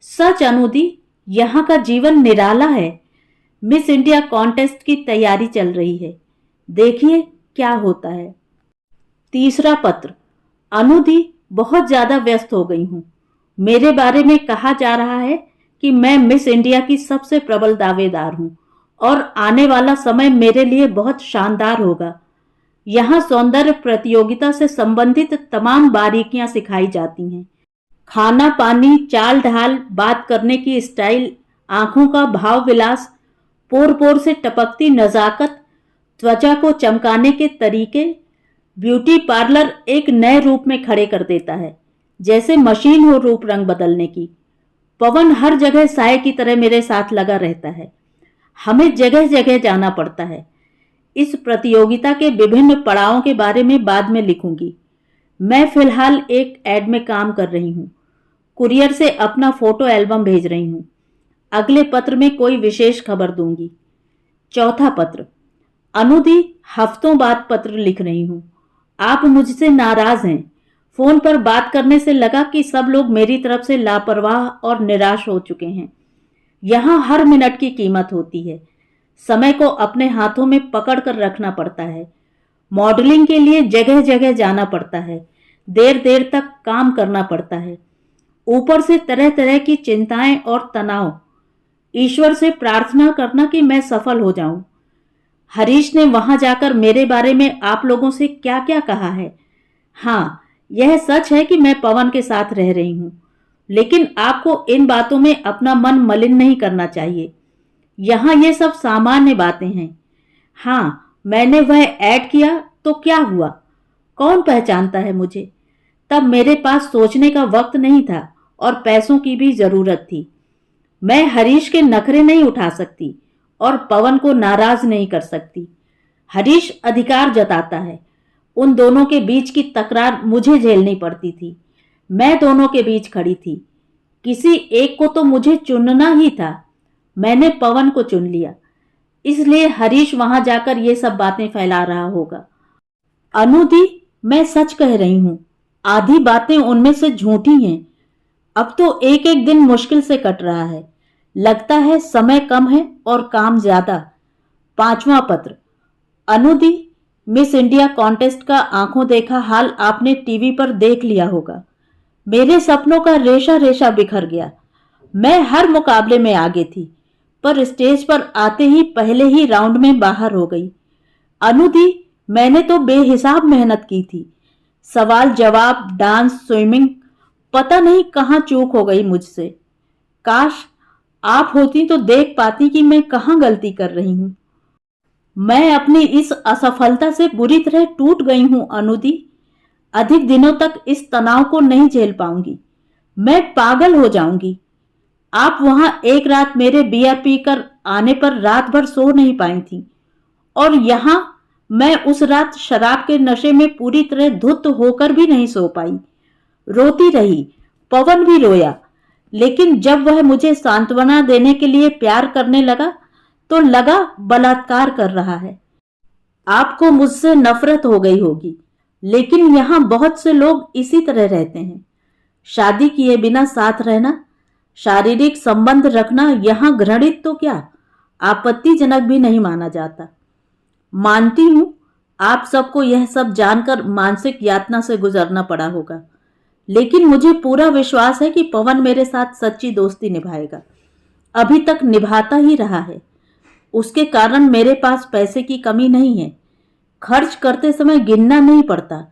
सच अनुदी, यहाँ का जीवन निराला है। मिस इंडिया कॉन्टेस्ट की तैयारी चल रही है, देखिए क्या होता है। तीसरा पत्र। अनुदी, बहुत ज्यादा व्यस्त हो गई हूँ। मेरे बारे में कहा जा रहा है कि मैं मिस इंडिया की सबसे प्रबल दावेदार हूँ और आने वाला समय मेरे लिए बहुत शानदार होगा। यहाँ सौंदर्य प्रतियोगिता से संबंधित तमाम बारीकियां सिखाई जाती हैं। खाना पानी, चाल ढाल, बात करने की स्टाइल, आंखों का भाव विलास, पोर पोर से टपकती नजाकत, त्वचा को चमकाने के तरीके। ब्यूटी पार्लर एक नए रूप में खड़े कर देता है, जैसे मशीन हो रूप रंग बदलने की। पवन हर जगह साए की तरह मेरे साथ लगा रहता है। हमें जगह जगह जाना पड़ता है। इस प्रतियोगिता के विभिन्न पड़ावों के बारे में बाद में लिखूंगी। मैं फिलहाल एक एड में काम कर रही हूँ। कुरियर से अपना फोटो एल्बम भेज रही हूँ। अगले पत्र में कोई विशेष खबर दूंगी। चौथा पत्र। अनुदी, हफ्तों बाद पत्र लिख रही हूँ। आप मुझसे नाराज हैं। फोन पर बात करने से लगा कि सब लोग मेरी तरफ से लापरवाह और निराश हो चुके हैं। यहाँ हर मिनट की कीमत होती है। समय को अपने हाथों में पकड़ कर रखना पड़ता है। मॉडलिंग के लिए जगह जगह जाना पड़ता है। देर देर तक काम करना पड़ता है। ऊपर से तरह तरह की चिंताएं और तनाव। ईश्वर से प्रार्थना करना कि मैं सफल हो जाऊं। हरीश ने वहां जाकर मेरे बारे में आप लोगों से क्या क्या कहा है। हाँ, यह सच है कि मैं पवन के साथ रह रही हूं, लेकिन आपको इन बातों में अपना मन मलिन नहीं करना चाहिए। यहाँ ये सब सामान्य बातें हैं। हाँ, मैंने वह ऐड किया तो क्या हुआ? कौन पहचानता है मुझे? तब मेरे पास सोचने का वक्त नहीं था और पैसों की भी जरूरत थी। मैं हरीश के नखरे नहीं उठा सकती और पवन को नाराज नहीं कर सकती। हरीश अधिकार जताता है। उन दोनों के बीच की तकरार मुझे झेलनी पड़ती थी। मैं दोनों के बीच खड़ी थी। किसी एक को तो मुझे चुनना ही था। मैंने पवन को चुन लिया, इसलिए हरीश वहां जाकर ये सब बातें फैला रहा होगा। अनुदी, मैं सच कह रही हूं। आधी बातें उनमें से झूठी हैं। अब तो एक एक दिन मुश्किल से कट रहा है। लगता है समय कम है और काम ज्यादा। पांचवा पत्र। अनुदी, मिस इंडिया कॉन्टेस्ट का आंखों देखा हाल आपने टीवी पर देख लिया होगा। मेरे सपनों का रेशा रेशा बिखर गया। मैं हर मुकाबले में आगे थी, पर स्टेज पर आते ही पहले ही राउंड में बाहर हो गई। अनुदी, मैंने तो बेहिसाब मेहनत की थी। सवाल जवाब, डांस, स्विमिंग, पता नहीं कहाँ चूक हो गई मुझसे। काश आप होती तो देख पाती कि मैं कहाँ गलती कर रही हूँ। मैं अपनी इस असफलता से बुरी तरह टूट गई हूँ अनुदी। अधिक दिनों तक इस तनाव को नहीं झेल पाऊंगी। मैं पागल हो जाऊंगी। आप वहां एक रात मेरे बियर पीकर आने पर रात भर सो नहीं पाई थी, और यहां मैं उस रात शराब के नशे में पूरी तरह धुत होकर भी नहीं सो पाई। रोती रही, पवन भी रोया, लेकिन जब वह मुझे सांत्वना देने के लिए प्यार करने लगा तो लगा बलात्कार कर रहा है। आपको मुझसे नफरत हो गई होगी, लेकिन यहां बहुत से लोग इसी तरह रहते हैं। शादी किए बिना साथ रहना, शारीरिक संबंध रखना यहां घृणित तो क्या, आपत्तिजनक भी नहीं माना जाता। मानती हूं आप सबको यह सब जानकर मानसिक यातना से गुजरना पड़ा होगा, लेकिन मुझे पूरा विश्वास है कि पवन मेरे साथ सच्ची दोस्ती निभाएगा। अभी तक निभाता ही रहा है। उसके कारण मेरे पास पैसे की कमी नहीं है। खर्च करते समय गिनना नहीं पड़ता,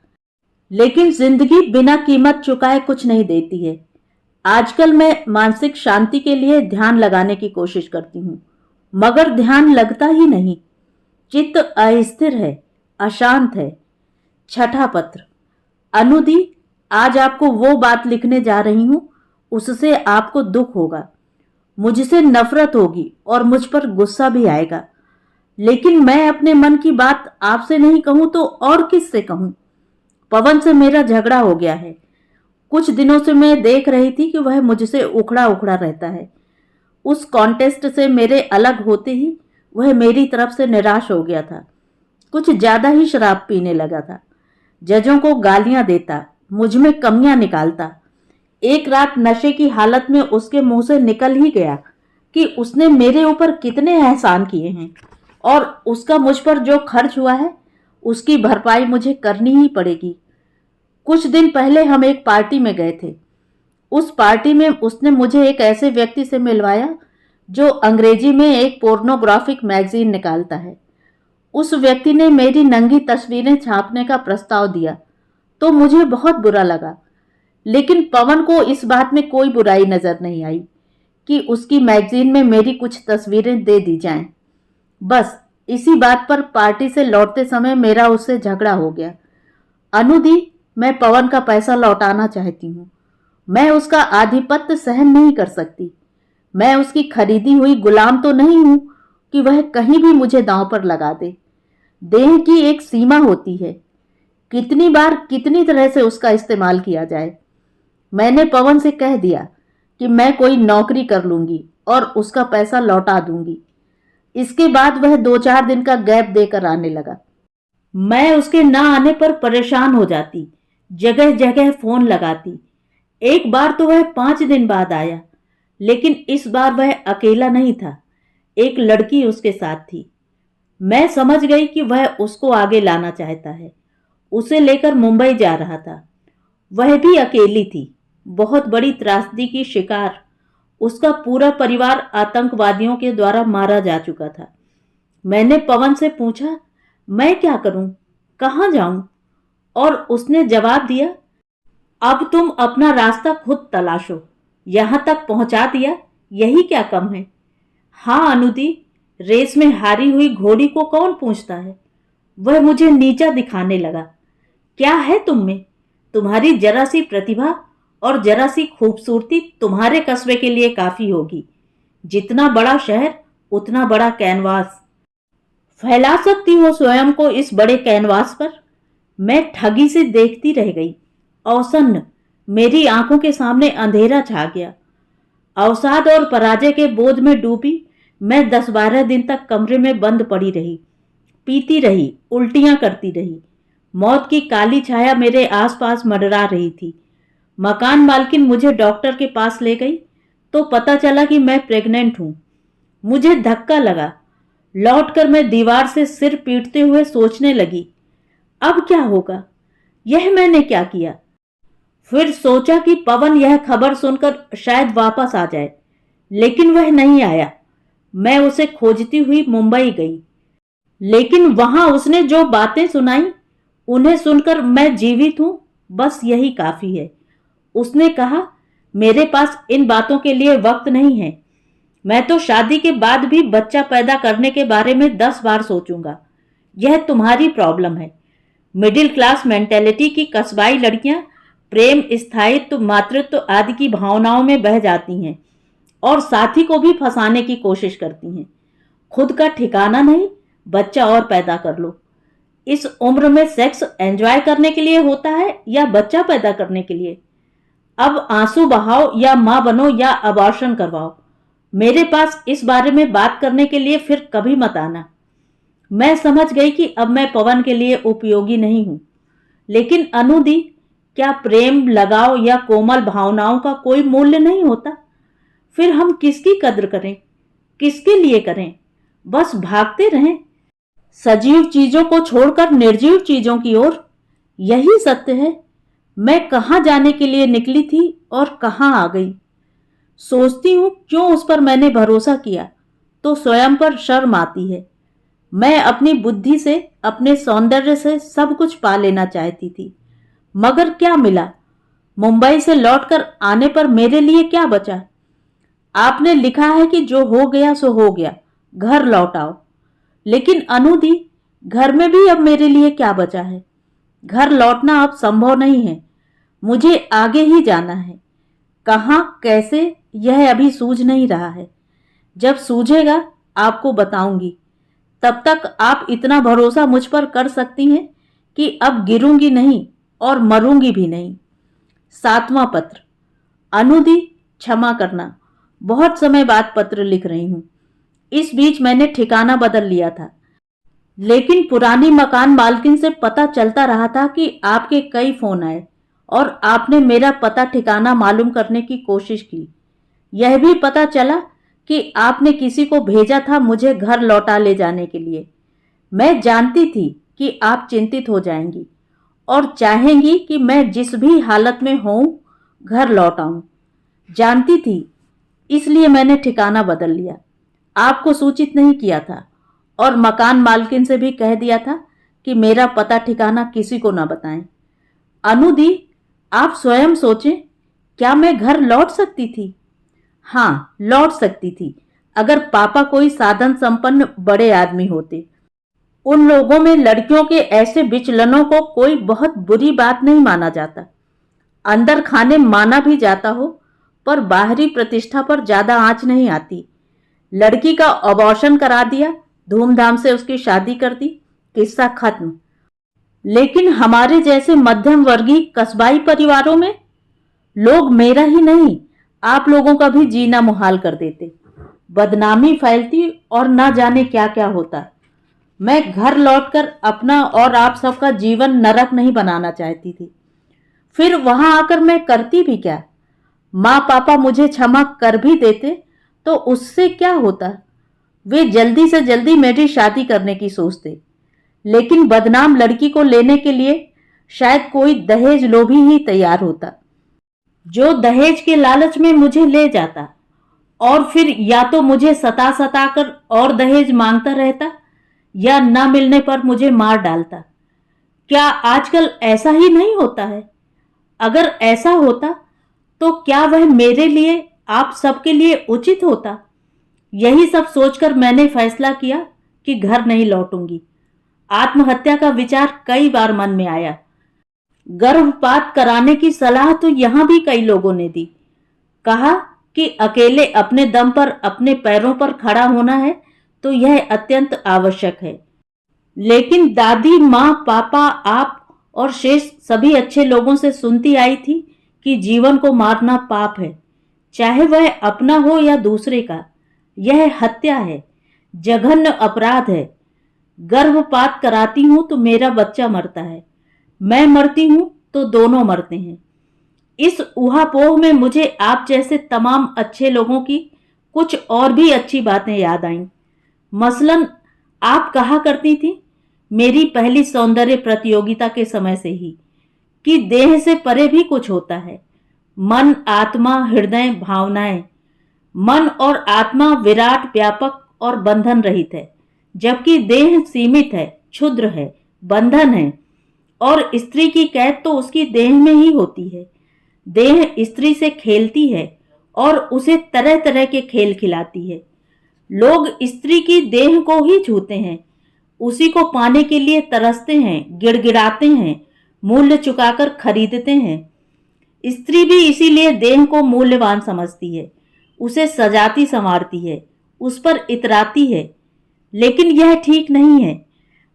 लेकिन जिंदगी बिना कीमत चुकाए कुछ नहीं देती है। आजकल मैं मानसिक शांति के लिए ध्यान लगाने की कोशिश करती हूँ, मगर ध्यान लगता ही नहीं। चित्त अस्थिर है, अशांत है। छठा पत्र। अनुदी, आज आपको वो बात लिखने जा रही हूं, उससे आपको दुख होगा, मुझसे नफरत होगी और मुझ पर गुस्सा भी आएगा, लेकिन मैं अपने मन की बात आपसे नहीं कहूं तो और किससे कहूं। पवन से मेरा झगड़ा हो गया है। कुछ दिनों से मैं देख रही थी कि वह मुझसे उखड़ा उखड़ा रहता है। उस कॉन्टेस्ट से मेरे अलग होते ही वह मेरी तरफ से निराश हो गया था। कुछ ज्यादा ही शराब पीने लगा था। जजों को गालियां देता, मुझ में कमियां निकालता। एक रात नशे की हालत में उसके मुंह से निकल ही गया कि उसने मेरे ऊपर कितने एहसान किए हैं और उसका मुझ पर जो खर्च हुआ है उसकी भरपाई मुझे करनी ही पड़ेगी। कुछ दिन पहले हम एक पार्टी में गए थे। उस पार्टी में उसने मुझे एक ऐसे व्यक्ति से मिलवाया जो अंग्रेजी में एक पोर्नोग्राफिक मैगजीन निकालता है। उस व्यक्ति ने मेरी नंगी तस्वीरें छापने का प्रस्ताव दिया तो मुझे बहुत बुरा लगा, लेकिन पवन को इस बात में कोई बुराई नजर नहीं आई कि उसकी मैगजीन में मेरी कुछ तस्वीरें दे दी जाएं। बस इसी बात पर पार्टी से लौटते समय मेरा उससे झगड़ा हो गया। अनुदी, मैं पवन का पैसा लौटाना चाहती हूँ। मैं उसका आधिपत्य सहन नहीं कर सकती। मैं उसकी खरीदी हुई गुलाम तो नहीं हूं कि वह कहीं भी मुझे दांव पर लगा दे। देह की एक सीमा होती है, कितनी बार कितनी तरह से उसका इस्तेमाल किया जाए। मैंने पवन से कह दिया कि मैं कोई नौकरी कर लूंगी और उसका पैसा लौटा दूंगी। इसके बाद वह 2-4 दिन का गैप देकर आने लगा। मैं उसके ना आने पर परेशान हो जाती, जगह जगह फोन लगाती। एक बार तो वह 5 दिन बाद आया, लेकिन इस बार वह अकेला नहीं था, एक लड़की उसके साथ थी। मैं समझ गई कि वह उसको आगे लाना चाहता है। उसे लेकर मुंबई जा रहा था। वह भी अकेली थी, बहुत बड़ी त्रासदी की शिकार। उसका पूरा परिवार आतंकवादियों के द्वारा मारा जा चुका था। मैंने पवन से पूछा, मैं क्या करूं, कहां जाऊं? और उसने जवाब दिया, अब तुम अपना रास्ता खुद तलाशो। यहां तक पहुंचा दिया, यही क्या कम है। हाँ अनुदी, रेस में हारी हुई घोड़ी को कौन पूछता है। वह मुझे नीचा दिखाने लगा। क्या है तुम में? तुम्हारी जरा सी प्रतिभा और जरा सी खूबसूरती तुम्हारे कस्बे के लिए काफी होगी। जितना बड़ा शहर उतना बड़ा कैनवास। फैला सकती हो स्वयं को इस बड़े कैनवास पर। मैं ठगी से देखती रह गई। अवसन्न मेरी आंखों के सामने अंधेरा छा गया। अवसाद और पराजय के बोझ में डूबी मैं 10-12 दिन तक कमरे में बंद पड़ी रही, पीती रही, उल्टियां करती रही। मौत की काली छाया मेरे आसपास मंडरा रही थी। मकान मालकिन मुझे डॉक्टर के पास ले गई तो पता चला कि मैं प्रेग्नेंट हूं। मुझे धक्का लगा। लौटकर मैं दीवार से सिर पीटते हुए सोचने लगी, अब क्या होगा? यह मैंने क्या किया? फिर सोचा कि पवन यह खबर सुनकर शायद वापस आ जाए, लेकिन वह नहीं आया। मैं उसे खोजती हुई मुंबई गई, लेकिन वहां उसने जो बातें सुनाई उन्हें सुनकर मैं जीवित हूं, बस यही काफी है। उसने कहा, मेरे पास इन बातों के लिए वक्त नहीं है। मैं तो शादी के बाद भी बच्चा पैदा करने के बारे में 10 बार सोचूंगा। यह तुम्हारी प्रॉब्लम है। मिडिल क्लास मेंटेलिटी की कस्बाई लड़कियां प्रेम, स्थायित्व, मातृत्व आदि की भावनाओं में बह जाती हैं और साथी को भी फंसाने की कोशिश करती हैं। खुद का ठिकाना नहीं, बच्चा और पैदा कर लो। इस उम्र में सेक्स एंजॉय करने के लिए होता है या बच्चा पैदा करने के लिए? अब आंसू बहाओ या मां बनो या अबॉर्शन करवाओ। मेरे पास इस बारे में बात करने के लिए फिर कभी मत आना। मैं समझ गई कि अब मैं पवन के लिए उपयोगी नहीं हूं। लेकिन अनुदी, क्या प्रेम, लगाव या कोमल भावनाओं का कोई मूल्य नहीं होता? फिर हम किसकी कद्र करें, किसके लिए करें? बस भागते रहें सजीव चीजों को छोड़कर निर्जीव चीजों की ओर। यही सत्य है। मैं कहां जाने के लिए निकली थी और कहां आ गई। सोचती हूं क्यों उस पर मैंने भरोसा किया, तो स्वयं पर शर्म आती है। मैं अपनी बुद्धि से, अपने सौंदर्य से सब कुछ पा लेना चाहती थी, मगर क्या मिला? मुंबई से लौटकर आने पर मेरे लिए क्या बचा? आपने लिखा है कि जो हो गया सो हो गया, घर लौट आओ। लेकिन अनुदी, घर में भी अब मेरे लिए क्या बचा है? घर लौटना अब संभव नहीं है। मुझे आगे ही जाना है। कहाँ, कैसे, यह अभी सूझ नहीं रहा है। जब सूझेगा आपको बताऊंगी। तब तक आप इतना भरोसा मुझ पर कर सकती हैं कि अब गिरूंगी नहीं और मरूंगी भी नहीं। 7वां पत्र। अनुदी, क्षमा करना, बहुत समय बाद पत्र लिख रही हूं। इस बीच मैंने ठिकाना बदल लिया था, लेकिन पुरानी मकान मालकिन से पता चलता रहा था कि आपके कई फोन आए और आपने मेरा पता ठिकाना मालूम करने की कोशिश की। यह भी पता चला कि आपने किसी को भेजा था मुझे घर लौटा ले जाने के लिए। मैं जानती थी कि आप चिंतित हो जाएंगी और चाहेंगी कि मैं जिस भी हालत में हूं घर लौट आऊं। जानती थी, इसलिए मैंने ठिकाना बदल लिया। आपको सूचित नहीं किया था और मकान मालकिन से भी कह दिया था कि मेरा पता ठिकाना किसी को ना बताएं। अनुदी, आप स्वयं सोचें, क्या मैं घर लौट सकती थी? हाँ, लौट सकती थी, अगर पापा कोई साधन संपन्न बड़े आदमी होते। उन लोगों में लड़कियों के ऐसे विचलनों को कोई बहुत बुरी बात नहीं माना जाता। अंदर खाने माना भी जाता हो, पर बाहरी प्रतिष्ठा पर ज्यादा आंच नहीं आती। लड़की का अबॉर्शन करा दिया, धूमधाम से उसकी शादी कर दी, किस्सा खत्म। लेकिन हमारे जैसे मध्यम वर्गीय कस्बाई परिवारों में लोग मेरा ही नहीं, आप लोगों का भी जीना मुहाल कर देते। बदनामी फैलती और ना जाने क्या क्या होता। मैं घर लौटकर अपना और आप सबका जीवन नरक नहीं बनाना चाहती थी। फिर वहां आकर मैं करती भी क्या? माँ पापा मुझे क्षमा कर भी देते तो उससे क्या होता? वे जल्दी से जल्दी मेरी शादी करने की सोचते। लेकिन बदनाम लड़की को लेने के लिए शायद कोई दहेज लोभी ही तैयार होता, जो दहेज के लालच में मुझे ले जाता और फिर या तो मुझे सता सता कर और दहेज मांगता रहता या न मिलने पर मुझे मार डालता। क्या आजकल ऐसा ही नहीं होता है? अगर ऐसा होता तो क्या वह मेरे लिए, आप सबके लिए उचित होता? यही सब सोचकर मैंने फैसला किया कि घर नहीं लौटूंगी। आत्महत्या का विचार कई बार मन में आया। गर्भपात कराने की सलाह तो यहां भी कई लोगों ने दी। कहा कि अकेले अपने दम पर अपने पैरों पर खड़ा होना है तो यह अत्यंत आवश्यक है। लेकिन दादी, माँ, पापा, आप और शेष सभी अच्छे लोगों से सुनती आई थी कि जीवन को मारना पाप है, चाहे वह अपना हो या दूसरे का। यह हत्या है, जघन्य अपराध है। गर्भपात कराती हूं तो मेरा बच्चा मरता है, मैं मरती हूं तो दोनों मरते हैं। इस ऊहापोह में मुझे आप जैसे तमाम अच्छे लोगों की कुछ और भी अच्छी बातें याद आईं। मसलन आप कहा करती थी, मेरी पहली सौंदर्य प्रतियोगिता के समय से ही, कि देह से परे भी कुछ होता है। मन, आत्मा, हृदय, भावनाएं। मन और आत्मा विराट, व्यापक और बंधन रहित है, जबकि देह सीमित है, क्षुद्र है, बंधन है। और स्त्री की कैद तो उसकी देह में ही होती है। देह स्त्री से खेलती है और उसे तरह तरह के खेल खिलाती है। लोग स्त्री की देह को ही छूते हैं, उसी को पाने के लिए तरसते हैं, गिड़गिड़ाते हैं, मूल्य चुकाकर खरीदते हैं। स्त्री भी इसीलिए देह को मूल्यवान समझती है, उसे सजाती संवारती है, उस पर इतराती है। लेकिन यह ठीक नहीं है।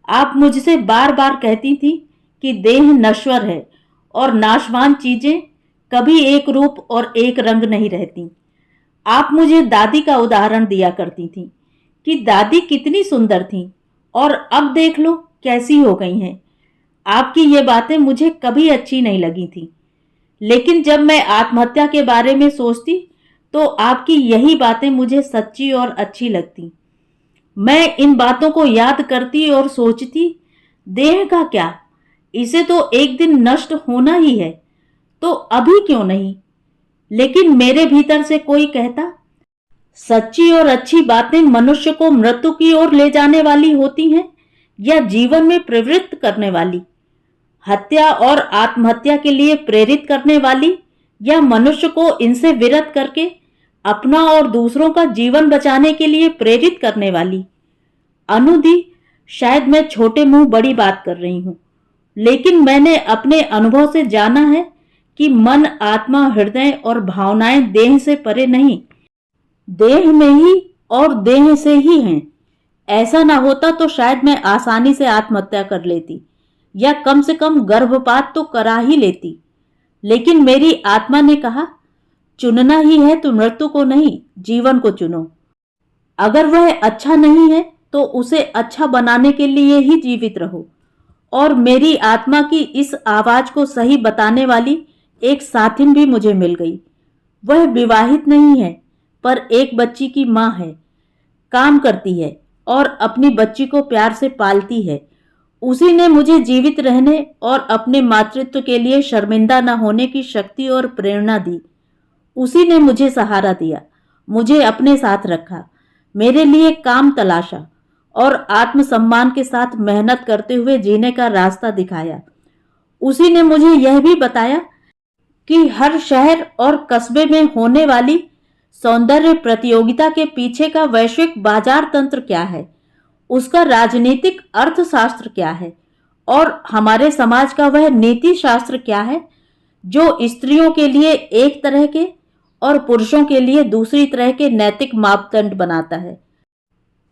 आप मुझसे बार बार कहती थी कि देह नश्वर है और नाशवान चीजें कभी एक रूप और एक रंग नहीं रहती। आप मुझे दादी का उदाहरण दिया करती थी कि दादी कितनी सुंदर थी और अब देख लो कैसी हो गई हैं। आपकी ये बातें मुझे कभी अच्छी नहीं लगी थी, लेकिन जब मैं आत्महत्या के बारे में सोचती तो आपकी यही बातें मुझे सच्ची और अच्छी लगती। मैं इन बातों को याद करती और सोचती, देह का क्या, इसे तो एक दिन नष्ट होना ही है, तो अभी क्यों नहीं। लेकिन मेरे भीतर से कोई कहता, सच्ची और अच्छी बातें मनुष्य को मृत्यु की ओर ले जाने वाली होती हैं या जीवन में प्रवृत्त करने वाली, हत्या और आत्महत्या के लिए प्रेरित करने वाली, या मनुष्य को इनसे विरत करके अपना और दूसरों का जीवन बचाने के लिए प्रेरित करने वाली। अनुदी, शायद मैं छोटे मुंह बड़ी बात कर रही हूं, लेकिन मैंने अपने अनुभव से जाना है कि मन, आत्मा, हृदय और भावनाएं देह से परे नहीं, देह में ही और देह से ही हैं। ऐसा ना होता तो शायद मैं आसानी से आत्महत्या कर लेती, या कम से कम गर्भपात तो करा ही लेती। लेकिन मेरी आत्मा ने कहा, चुनना ही है तो मृत्यु को नहीं, जीवन को चुनो। अगर वह अच्छा नहीं है तो उसे अच्छा बनाने के लिए ही जीवित रहो। और मेरी आत्मा की इस आवाज को सही बताने वाली एक साथिन भी मुझे मिल गई। वह विवाहित नहीं है, पर एक बच्ची की माँ है, काम करती है और अपनी बच्ची को प्यार से पालती है। उसी ने मुझे जीवित रहने और अपने मातृत्व के लिए शर्मिंदा न होने की शक्ति और प्रेरणा दी। उसी ने मुझे सहारा दिया, मुझे अपने साथ रखा, मेरे लिए काम तलाशा और आत्मसम्मान के साथ मेहनत करते हुए जीने का रास्ता दिखाया। उसी ने मुझे यह भी बताया कि हर शहर और कस्बे में होने वाली सौंदर्य प्रतियोगिता के पीछे का वैश्विक बाजार तंत्र क्या है, उसका राजनीतिक अर्थशास्त्र क्या है और हमारे समाज का वह नीति शास्त्र क्या है, जो स्त्रियों के लिए एक तरह के और पुरुषों के लिए दूसरी तरह के नैतिक मापदंड बनाता है।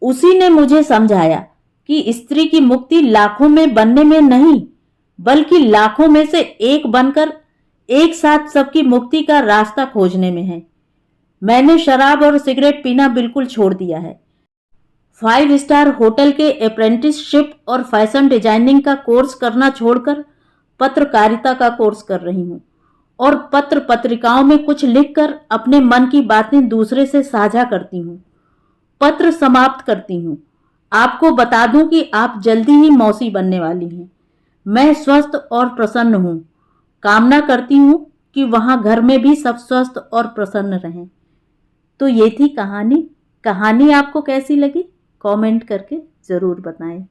उसी ने मुझे समझाया कि स्त्री की मुक्ति लाखों में बनने में नहीं, बल्कि लाखों में से एक बनकर एक साथ सबकी मुक्ति का रास्ता खोजने में है। मैंने शराब और सिगरेट पीना बिल्कुल छोड़ दिया है। 5 स्टार होटल के अप्रेंटिसशिप और फैशन डिजाइनिंग का कोर्स करना छोड़कर पत्रकारिता का कोर्स कर रही हूँ और पत्र पत्रिकाओं में कुछ लिखकर अपने मन की बातें दूसरे से साझा करती हूँ। पत्र समाप्त करती हूँ। आपको बता दूं कि आप जल्दी ही मौसी बनने वाली हैं। मैं स्वस्थ और प्रसन्न हूँ। कामना करती हूँ कि वहां घर में भी सब स्वस्थ और प्रसन्न रहें। तो ये थी कहानी। कहानी आपको कैसी लगी कमेंट करके जरूर बताएं।